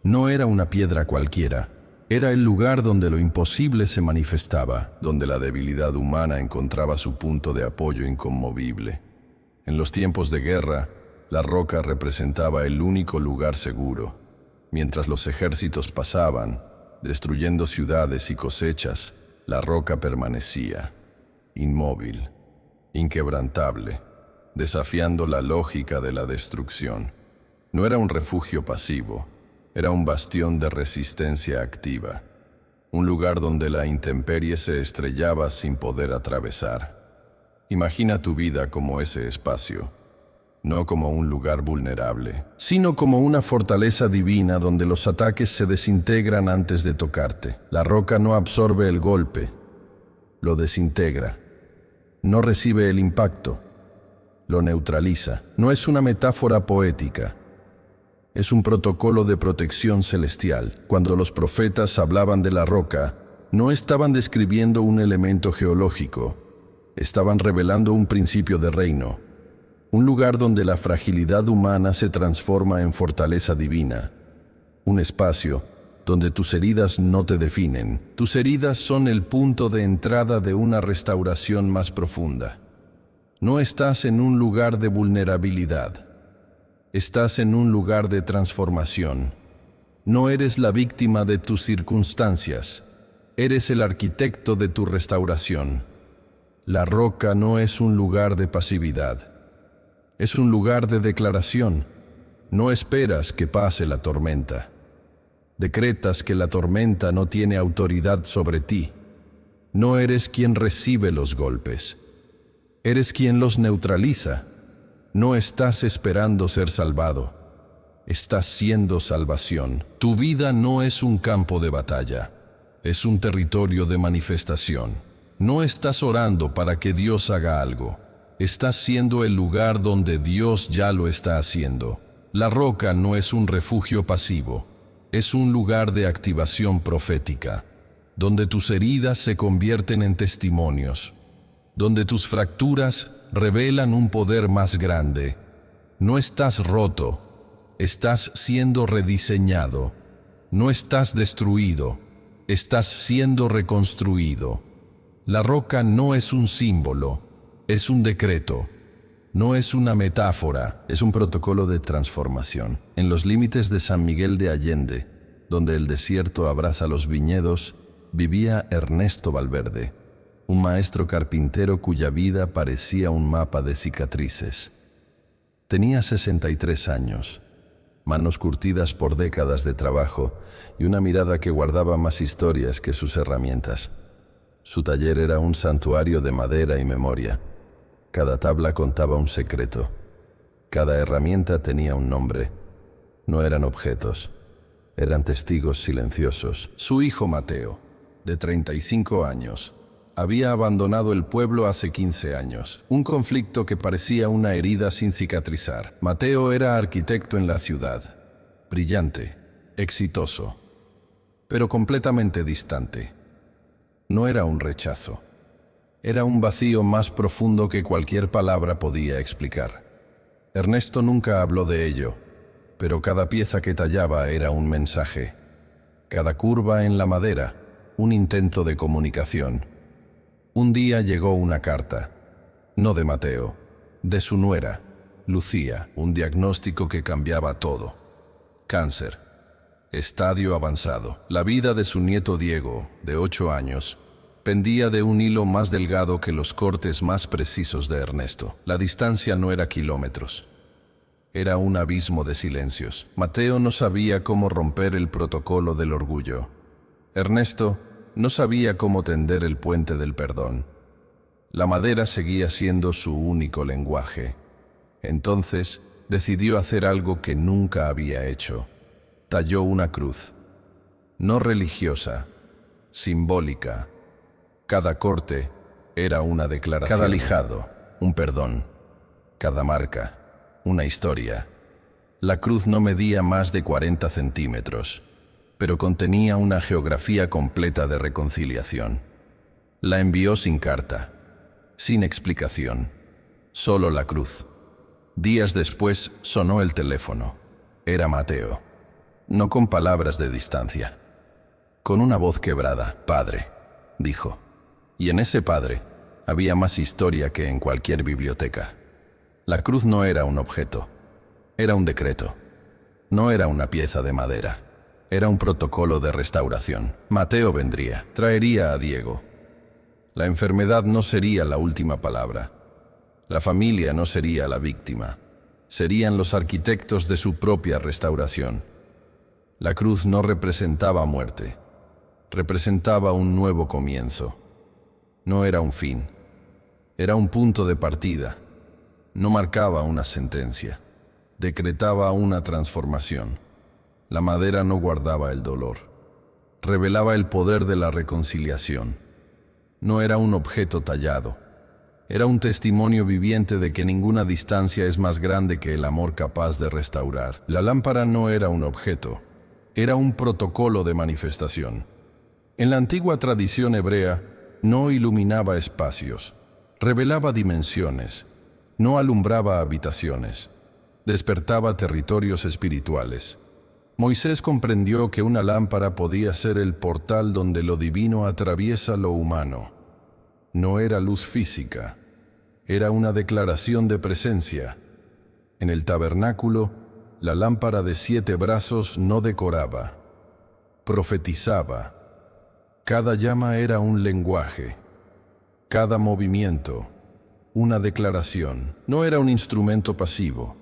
No era una piedra cualquiera, era el lugar donde lo imposible se manifestaba, donde la debilidad humana encontraba su punto de apoyo inconmovible. En los tiempos de guerra, la roca representaba el único lugar seguro. Mientras los ejércitos pasaban, destruyendo ciudades y cosechas, la roca permanecía, inmóvil, inquebrantable, desafiando la lógica de la destrucción. No era un refugio pasivo, era un bastión de resistencia activa, un lugar donde la intemperie se estrellaba sin poder atravesar. Imagina tu vida como ese espacio, no como un lugar vulnerable, sino como una fortaleza divina donde los ataques se desintegran antes de tocarte. La roca no absorbe el golpe, lo desintegra. No recibe el impacto, lo neutraliza. No es una metáfora poética, es un protocolo de protección celestial. Cuando los profetas hablaban de la roca, no estaban describiendo un elemento geológico, estaban revelando un principio de reino. Un lugar donde la fragilidad humana se transforma en fortaleza divina. Un espacio donde tus heridas no te definen. Tus heridas son el punto de entrada de una restauración más profunda. No estás en un lugar de vulnerabilidad. Estás en un lugar de transformación. No eres la víctima de tus circunstancias. Eres el arquitecto de tu restauración. La roca no es un lugar de pasividad. Es un lugar de declaración. No esperas que pase la tormenta. Decretas que la tormenta no tiene autoridad sobre ti. No eres quien recibe los golpes. Eres quien los neutraliza. No estás esperando ser salvado. Estás siendo salvación. Tu vida no es un campo de batalla. Es un territorio de manifestación. No estás orando para que Dios haga algo. Estás siendo el lugar donde Dios ya lo está haciendo. La roca no es un refugio pasivo. Es un lugar de activación profética, donde tus heridas se convierten en testimonios, donde tus fracturas revelan un poder más grande. No estás roto, estás siendo rediseñado. No estás destruido, estás siendo reconstruido. La roca no es un símbolo, es un decreto. No es una metáfora, es un protocolo de transformación. En los límites de San Miguel de Allende, donde el desierto abraza los viñedos, vivía Ernesto Valverde, un maestro carpintero cuya vida parecía un mapa de cicatrices. Tenía 63 años, manos curtidas por décadas de trabajo y una mirada que guardaba más historias que sus herramientas. Su taller era un santuario de madera y memoria. Cada tabla contaba un secreto. Cada herramienta tenía un nombre. No eran objetos, eran testigos silenciosos. Su hijo Mateo, de 35 años, había abandonado el pueblo hace 15 años, un conflicto que parecía una herida sin cicatrizar. Mateo era arquitecto en la ciudad, brillante, exitoso, pero completamente distante. No era un rechazo. Era un vacío más profundo que cualquier palabra podía explicar. Ernesto nunca habló de ello, pero cada pieza que tallaba era un mensaje. Cada curva en la madera, un intento de comunicación. Un día llegó una carta, no de Mateo, de su nuera, Lucía, un diagnóstico que cambiaba todo. Cáncer, estadio avanzado. La vida de su nieto Diego, de 8 años, pendía de un hilo más delgado que los cortes más precisos de Ernesto. La distancia no era kilómetros. Era un abismo de silencios. Mateo no sabía cómo romper el protocolo del orgullo. Ernesto no sabía cómo tender el puente del perdón. La madera seguía siendo su único lenguaje. Entonces decidió hacer algo que nunca había hecho. Talló una cruz. No religiosa, simbólica. Cada corte era una declaración. Cada lijado, un perdón. Cada marca, una historia. La cruz no medía más de 40 centímetros, pero contenía una geografía completa de reconciliación. La envió sin carta, sin explicación, solo la cruz. Días después sonó el teléfono. Era Mateo, no con palabras de distancia. Con una voz quebrada, «Padre», dijo. Y en ese padre había más historia que en cualquier biblioteca. La cruz no era un objeto, era un decreto. No era una pieza de madera, era un protocolo de restauración. Mateo vendría, traería a Diego. La enfermedad no sería la última palabra. La familia no sería la víctima. Serían los arquitectos de su propia restauración. La cruz no representaba muerte, representaba un nuevo comienzo. No era un fin, era un punto de partida. No marcaba una sentencia, decretaba una transformación. La madera no guardaba el dolor, revelaba el poder de la reconciliación. No era un objeto tallado, era un testimonio viviente de que ninguna distancia es más grande que el amor capaz de restaurar. La lámpara no era un objeto, era un protocolo de manifestación. En la antigua tradición hebrea, no iluminaba espacios, revelaba dimensiones, no alumbraba habitaciones, despertaba territorios espirituales. Moisés comprendió que una lámpara podía ser el portal donde lo divino atraviesa lo humano. No era luz física, era una declaración de presencia. En el tabernáculo, la lámpara de 7 brazos no decoraba, profetizaba. Cada llama era un lenguaje, cada movimiento, una declaración. No era un instrumento pasivo,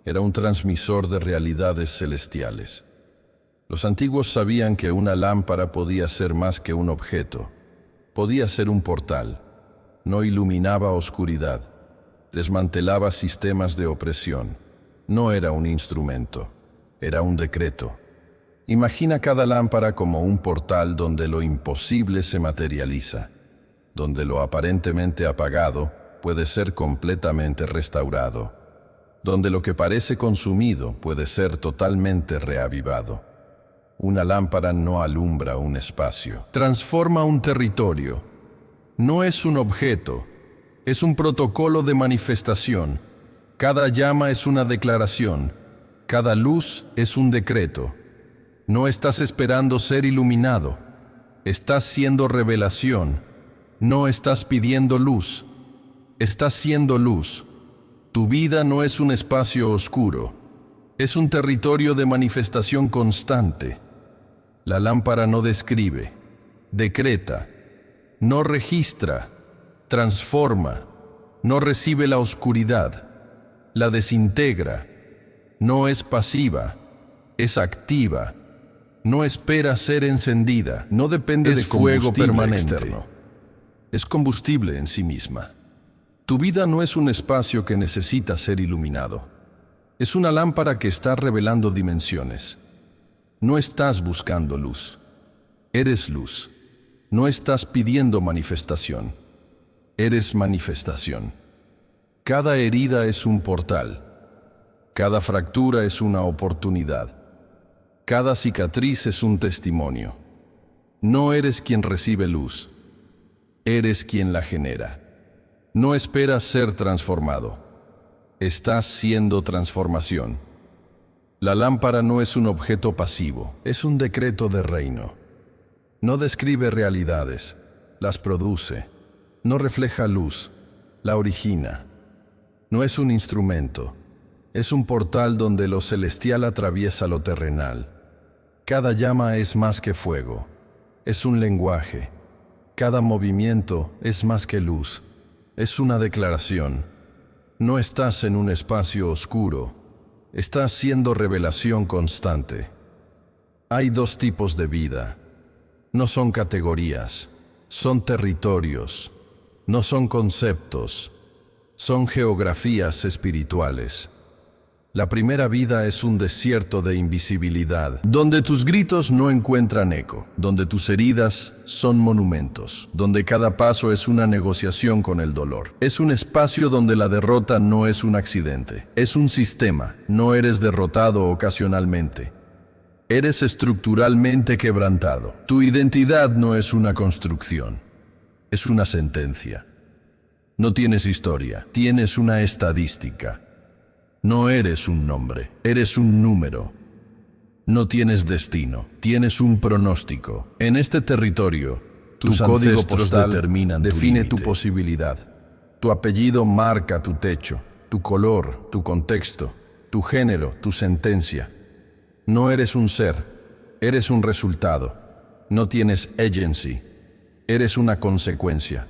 era un transmisor de realidades celestiales. Los antiguos sabían que una lámpara podía ser más que un objeto. Podía ser un portal. No iluminaba oscuridad. Desmantelaba sistemas de opresión. No era un instrumento. Era un decreto. Imagina cada lámpara como un portal donde lo imposible se materializa, donde lo aparentemente apagado puede ser completamente restaurado, donde lo que parece consumido puede ser totalmente reavivado. Una lámpara no alumbra un espacio, transforma un territorio. No es un objeto, es un protocolo de manifestación. Cada llama es una declaración, cada luz es un decreto. No estás esperando ser iluminado, estás siendo revelación. No estás pidiendo luz, estás siendo luz. Tu vida no es un espacio oscuro, es un territorio de manifestación constante. La lámpara no describe, decreta, no registra, transforma, no recibe la oscuridad, la desintegra, no es pasiva, es activa, no espera ser encendida, no depende de fuego permanente. Externo. Es combustible en sí misma. Tu vida no es un espacio que necesita ser iluminado. Es una lámpara que está revelando dimensiones. No estás buscando luz. Eres luz. No estás pidiendo manifestación. Eres manifestación. Cada herida es un portal. Cada fractura es una oportunidad. Cada cicatriz es un testimonio. No eres quien recibe luz. Eres quien la genera. No esperas ser transformado. Estás siendo transformación. La lámpara no es un objeto pasivo, es un decreto de reino. No describe realidades, las produce. No refleja luz, la origina. No es un instrumento, es un portal donde lo celestial atraviesa lo terrenal. Cada llama es más que fuego, es un lenguaje. Cada movimiento es más que luz, es una declaración. No estás en un espacio oscuro, estás siendo revelación constante. Hay dos tipos de vida. No son categorías, son territorios. No son conceptos, son geografías espirituales. La primera vida es un desierto de invisibilidad, donde tus gritos no encuentran eco, donde tus heridas son monumentos, donde cada paso es una negociación con el dolor. Es un espacio donde la derrota no es un accidente, es un sistema. No eres derrotado ocasionalmente. Eres estructuralmente quebrantado. Tu identidad no es una construcción. Es una sentencia. No tienes historia, tienes una estadística. No eres un nombre, eres un número. No tienes destino, tienes un pronóstico. En este territorio, tus código postal define tu posibilidad. Tu apellido marca tu techo, tu color, tu contexto, tu género, tu sentencia. No eres un ser, eres un resultado. No tienes agency. Eres una consecuencia.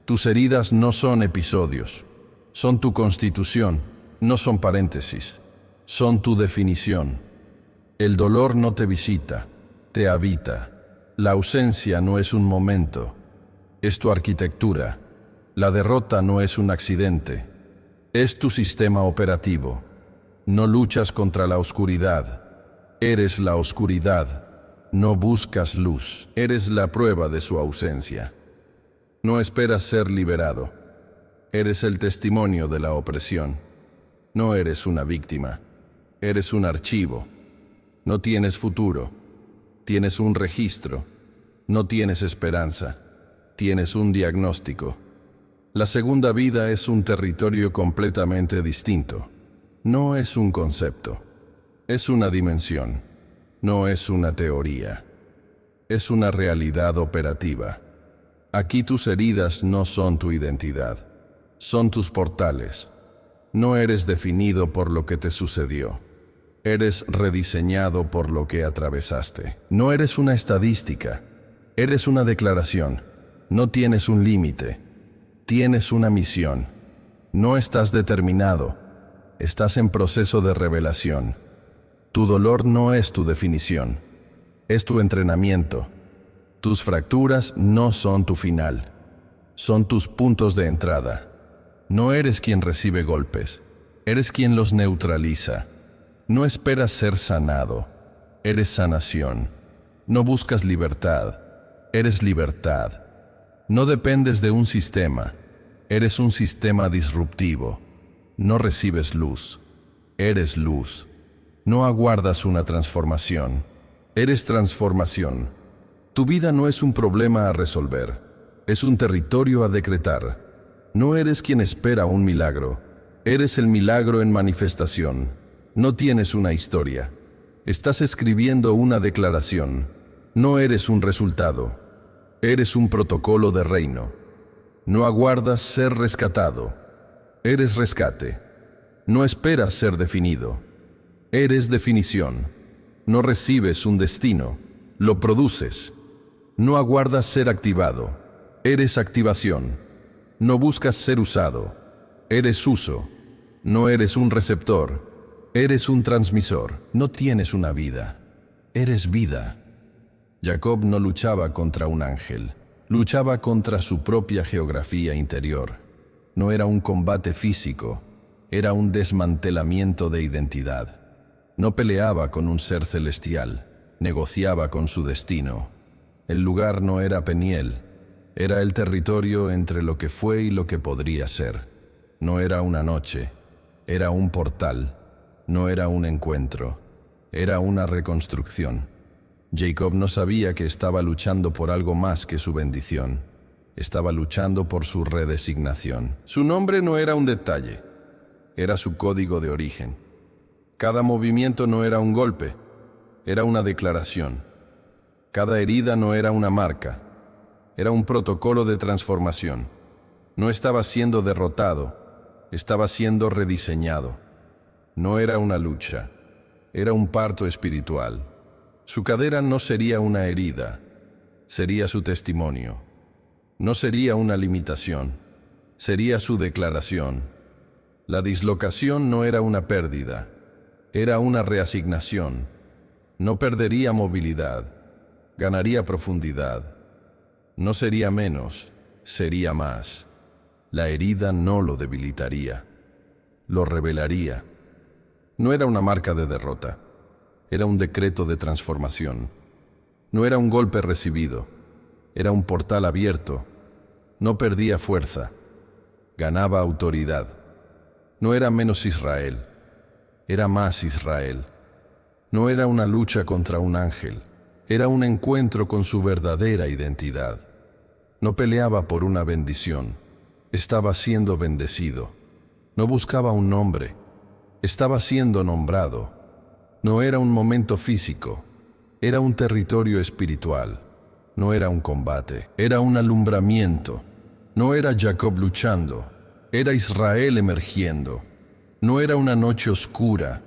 Tus heridas no son episodios. Son tu constitución, no son paréntesis. Son tu definición. El dolor no te visita, te habita. La ausencia no es un momento, es tu arquitectura. La derrota no es un accidente, es tu sistema operativo. No luchas contra la oscuridad, eres la oscuridad. No buscas luz, eres la prueba de su ausencia. No esperas ser liberado, eres el testimonio de la opresión. No eres una víctima, eres un archivo. No tienes futuro, tienes un registro. No tienes esperanza, tienes un diagnóstico. La segunda vida es un territorio completamente distinto. No es un concepto, es una dimensión. No es una teoría, es una realidad operativa. Aquí tus heridas no son tu identidad, son tus portales. No eres definido por lo que te sucedió, eres rediseñado por lo que atravesaste. No eres una estadística, eres una declaración. No tienes un límite, tienes una misión. No estás determinado, estás en proceso de revelación. Tu dolor no es tu definición, es tu entrenamiento. Tus fracturas no son tu final, son tus puntos de entrada. No eres quien recibe golpes, eres quien los neutraliza. No esperas ser sanado, eres sanación. No buscas libertad, eres libertad. No dependes de un sistema, eres un sistema disruptivo. No recibes luz, eres luz. No aguardas una transformación, eres transformación. Tu vida no es un problema a resolver, es un territorio a decretar. No eres quien espera un milagro, eres el milagro en manifestación. No tienes una historia, estás escribiendo una declaración. No eres un resultado, eres un protocolo de reino. No aguardas ser rescatado, eres rescate. No esperas ser definido, eres definición. No recibes un destino, lo produces. No aguardas ser activado, eres activación. No buscas ser usado, eres uso. No eres un receptor, eres un transmisor. No tienes una vida, eres vida. Jacob no luchaba contra un ángel, luchaba contra su propia geografía interior. No era un combate físico, era un desmantelamiento de identidad. No peleaba con un ser celestial, negociaba con su destino. El lugar no era Peniel, era el territorio entre lo que fue y lo que podría ser. No era una noche, era un portal. No era un encuentro, era una reconstrucción. Jacob no sabía que estaba luchando por algo más que su bendición. Estaba luchando por su redesignación. Su nombre no era un detalle, era su código de origen. Cada movimiento no era un golpe, era una declaración. Cada herida no era una marca, era un protocolo de transformación. No estaba siendo derrotado, estaba siendo rediseñado. No era una lucha, era un parto espiritual. Su cadera no sería una herida, sería su testimonio. No sería una limitación, sería su declaración. La dislocación no era una pérdida, era una reasignación. No perdería movilidad, ganaría profundidad. No sería menos, sería más. La herida no lo debilitaría, lo revelaría. No era una marca de derrota, era un decreto de transformación. No era un golpe recibido, era un portal abierto. No perdía fuerza, ganaba autoridad. No era menos Israel, era más Israel. No era una lucha contra un ángel, era un encuentro con su verdadera identidad. No peleaba por una bendición, estaba siendo bendecido. No buscaba un nombre, estaba siendo nombrado. No era un momento físico, era un territorio espiritual. No era un combate, era un alumbramiento. No era Jacob luchando, era Israel emergiendo. No era una noche oscura,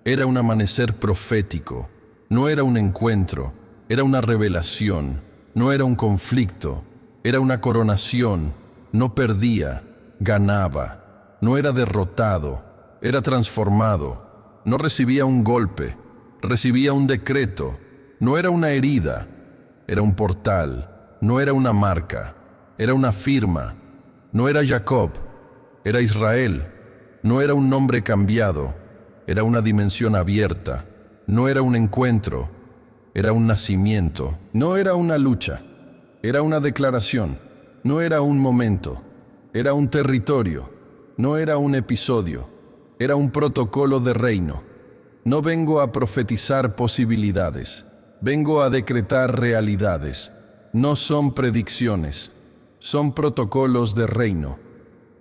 era un amanecer profético. No era un encuentro, era una revelación. No era un conflicto, era una coronación. No perdía, ganaba. No era derrotado, era transformado. No recibía un golpe, recibía un decreto. No era una herida, era un portal. No era una marca, era una firma. No era Jacob, era Israel. No era un nombre cambiado, era una dimensión abierta. No era un encuentro, era un nacimiento. No era una lucha, era una declaración. No era un momento, era un territorio. No era un episodio, era un protocolo de reino. No vengo a profetizar posibilidades, vengo a decretar realidades. No son predicciones, son protocolos de reino.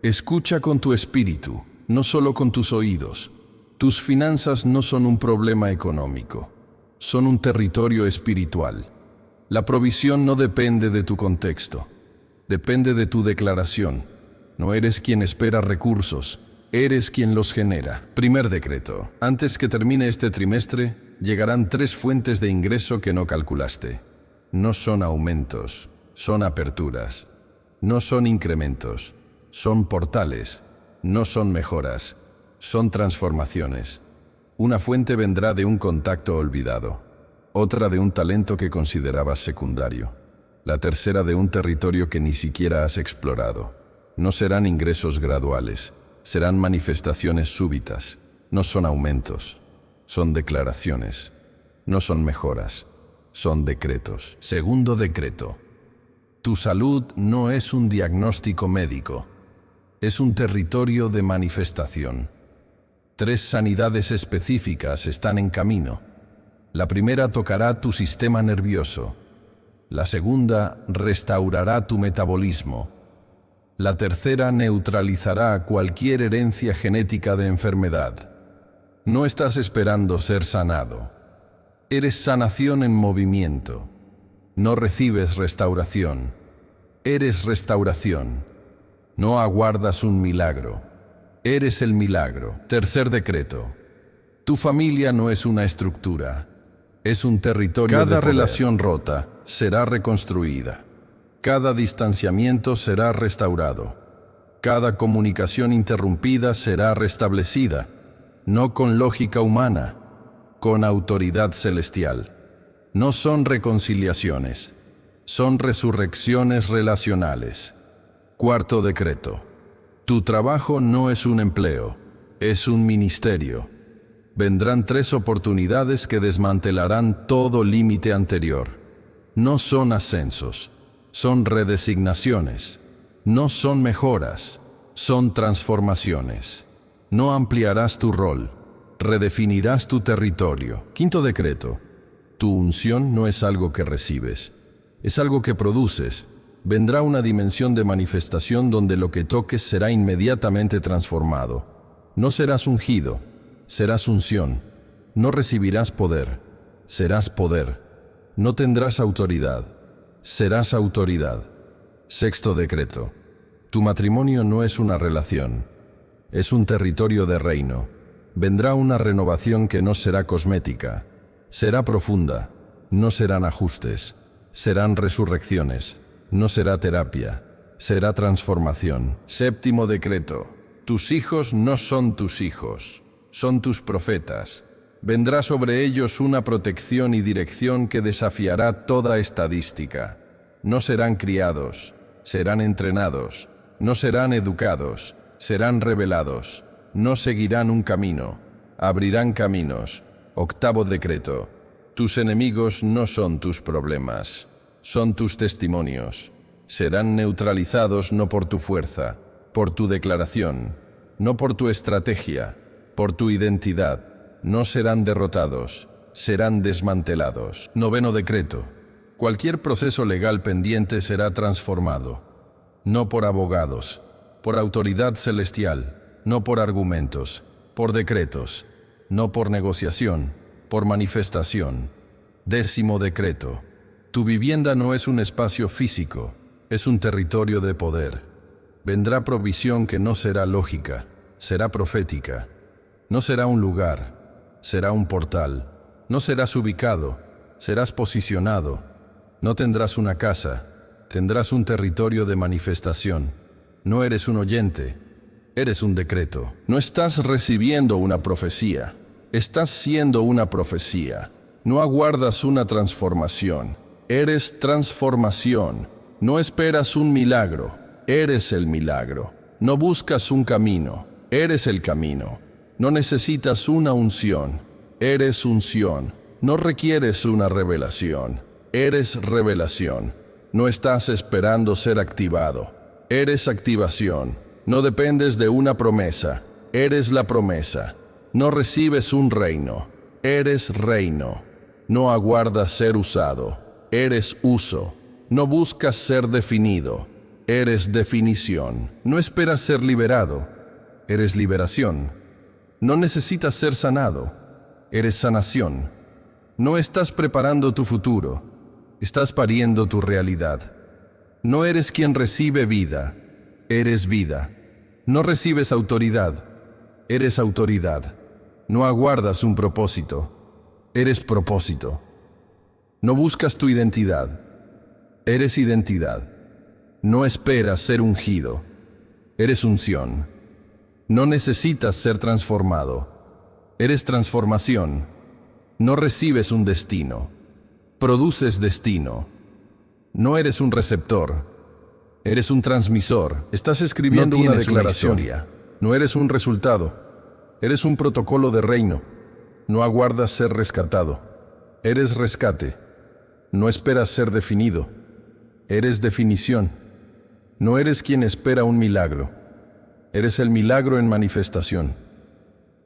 Escucha con tu espíritu, no solo con tus oídos. Tus finanzas no son un problema económico, son un territorio espiritual. La provisión no depende de tu contexto, depende de tu declaración. No eres quien espera recursos, eres quien los genera. Primer decreto. Antes que termine este trimestre, llegarán 3 fuentes de ingreso que no calculaste. No son aumentos, son aperturas. No son incrementos, son portales. No son mejoras, son transformaciones. Una fuente vendrá de un contacto olvidado, otra de un talento que considerabas secundario. La tercera de un territorio que ni siquiera has explorado. No serán ingresos graduales, serán manifestaciones súbitas. No son aumentos, son declaraciones. No son mejoras, son decretos. Segundo decreto. Tu salud no es un diagnóstico médico, es un territorio de manifestación. 3 sanidades específicas están en camino. La primera tocará tu sistema nervioso. La segunda restaurará tu metabolismo. La tercera neutralizará cualquier herencia genética de enfermedad. No estás esperando ser sanado. Eres sanación en movimiento. No recibes restauración. Eres restauración. No aguardas un milagro. Eres el milagro. Tercer decreto. Tu familia no es una estructura. Es un territorio de poder. Cada relación rota será reconstruida. Cada distanciamiento será restaurado. Cada comunicación interrumpida será restablecida. No con lógica humana, con autoridad celestial. No son reconciliaciones, son resurrecciones relacionales. Cuarto decreto. Tu trabajo no es un empleo, es un ministerio. Vendrán 3 oportunidades que desmantelarán todo límite anterior. No son ascensos, son redesignaciones. No son mejoras, son transformaciones. No ampliarás tu rol, redefinirás tu territorio. Quinto decreto. Tu unción no es algo que recibes, es algo que produces. Vendrá una dimensión de manifestación donde lo que toques será inmediatamente transformado. No serás ungido, serás unción. No recibirás poder, serás poder. No tendrás autoridad, serás autoridad. Sexto decreto. Tu matrimonio no es una relación, es un territorio de reino. Vendrá una renovación que no será cosmética, será profunda, no serán ajustes, serán resurrecciones, no será terapia, será transformación. Séptimo decreto. Tus hijos no son tus hijos, son tus profetas. Vendrá sobre ellos una protección y dirección que desafiará toda estadística. No serán criados, serán entrenados, no serán educados, serán revelados, no seguirán un camino, abrirán caminos. Octavo decreto. Tus enemigos no son tus problemas, son tus testimonios. Serán neutralizados no por tu fuerza, por tu declaración, no por tu estrategia, por tu identidad. No serán derrotados, serán desmantelados. Noveno decreto. Cualquier proceso legal pendiente será transformado, no por abogados, por autoridad celestial, no por argumentos, por decretos, no por negociación, por manifestación. Décimo decreto. Tu vivienda no es un espacio físico, es un territorio de poder. Vendrá provisión que no será lógica, será profética. No será un lugar, será un portal. No serás ubicado, serás posicionado. No tendrás una casa, tendrás un territorio de manifestación. No eres un oyente, eres un decreto. No estás recibiendo una profecía, estás siendo una profecía. No aguardas una transformación, eres transformación. No esperas un milagro, eres el milagro. No buscas un camino, eres el camino. No necesitas una unción, eres unción. No requieres una revelación, eres revelación. No estás esperando ser activado, eres activación. No dependes de una promesa, eres la promesa. No recibes un reino, eres reino. No aguardas ser usado, eres uso. No buscas ser definido, eres definición. No esperas ser liberado, eres liberación. No necesitas ser sanado, eres sanación. No estás preparando tu futuro, estás pariendo tu realidad. No eres quien recibe vida, eres vida. No recibes autoridad, eres autoridad. No aguardas un propósito, eres propósito. No buscas tu identidad, eres identidad. No esperas ser ungido, eres unción. No necesitas ser transformado, eres transformación. No recibes un destino, produces destino. No eres un receptor. Eres un transmisor. Estás escribiendo una declaración. No eres un resultado. Eres un protocolo de reino. No aguardas ser rescatado. Eres rescate. No esperas ser definido. Eres definición. No eres quien espera un milagro. Eres el milagro en manifestación.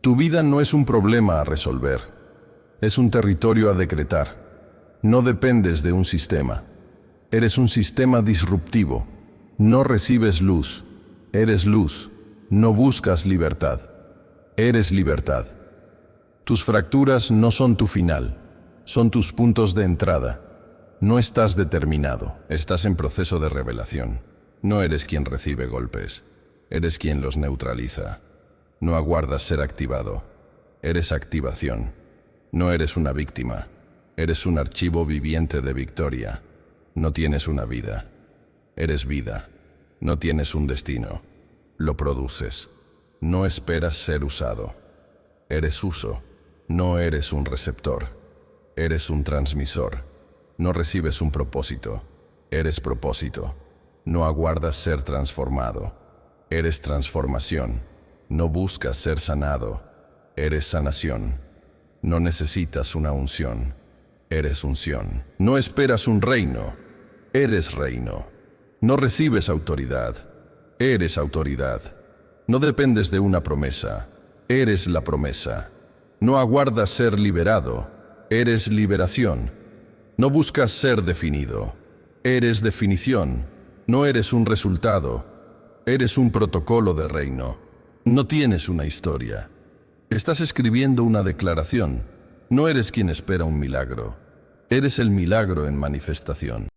Tu vida no es un problema a resolver. Es un territorio a decretar. No dependes de un sistema. Eres un sistema disruptivo. No recibes luz. Eres luz. No buscas libertad. Eres libertad. Tus fracturas no son tu final. Son tus puntos de entrada. No estás determinado. Estás en proceso de revelación. No eres quien recibe golpes. Eres quien los neutraliza. No aguardas ser activado. Eres activación. No eres una víctima. Eres un archivo viviente de victoria. No tienes una vida. Eres vida. No tienes un destino. Lo produces. No esperas ser usado. Eres uso. No eres un receptor. Eres un transmisor. No recibes un propósito. Eres propósito. No aguardas ser transformado. Eres transformación. No buscas ser sanado. Eres sanación. No necesitas una unción. Eres unción. No esperas un reino. Eres reino. No recibes autoridad. Eres autoridad. No dependes de una promesa. Eres la promesa. No aguardas ser liberado. Eres liberación. No buscas ser definido. Eres definición. No eres un resultado. Eres un protocolo de reino. No tienes una historia. Estás escribiendo una declaración. No eres quien espera un milagro. Eres el milagro en manifestación.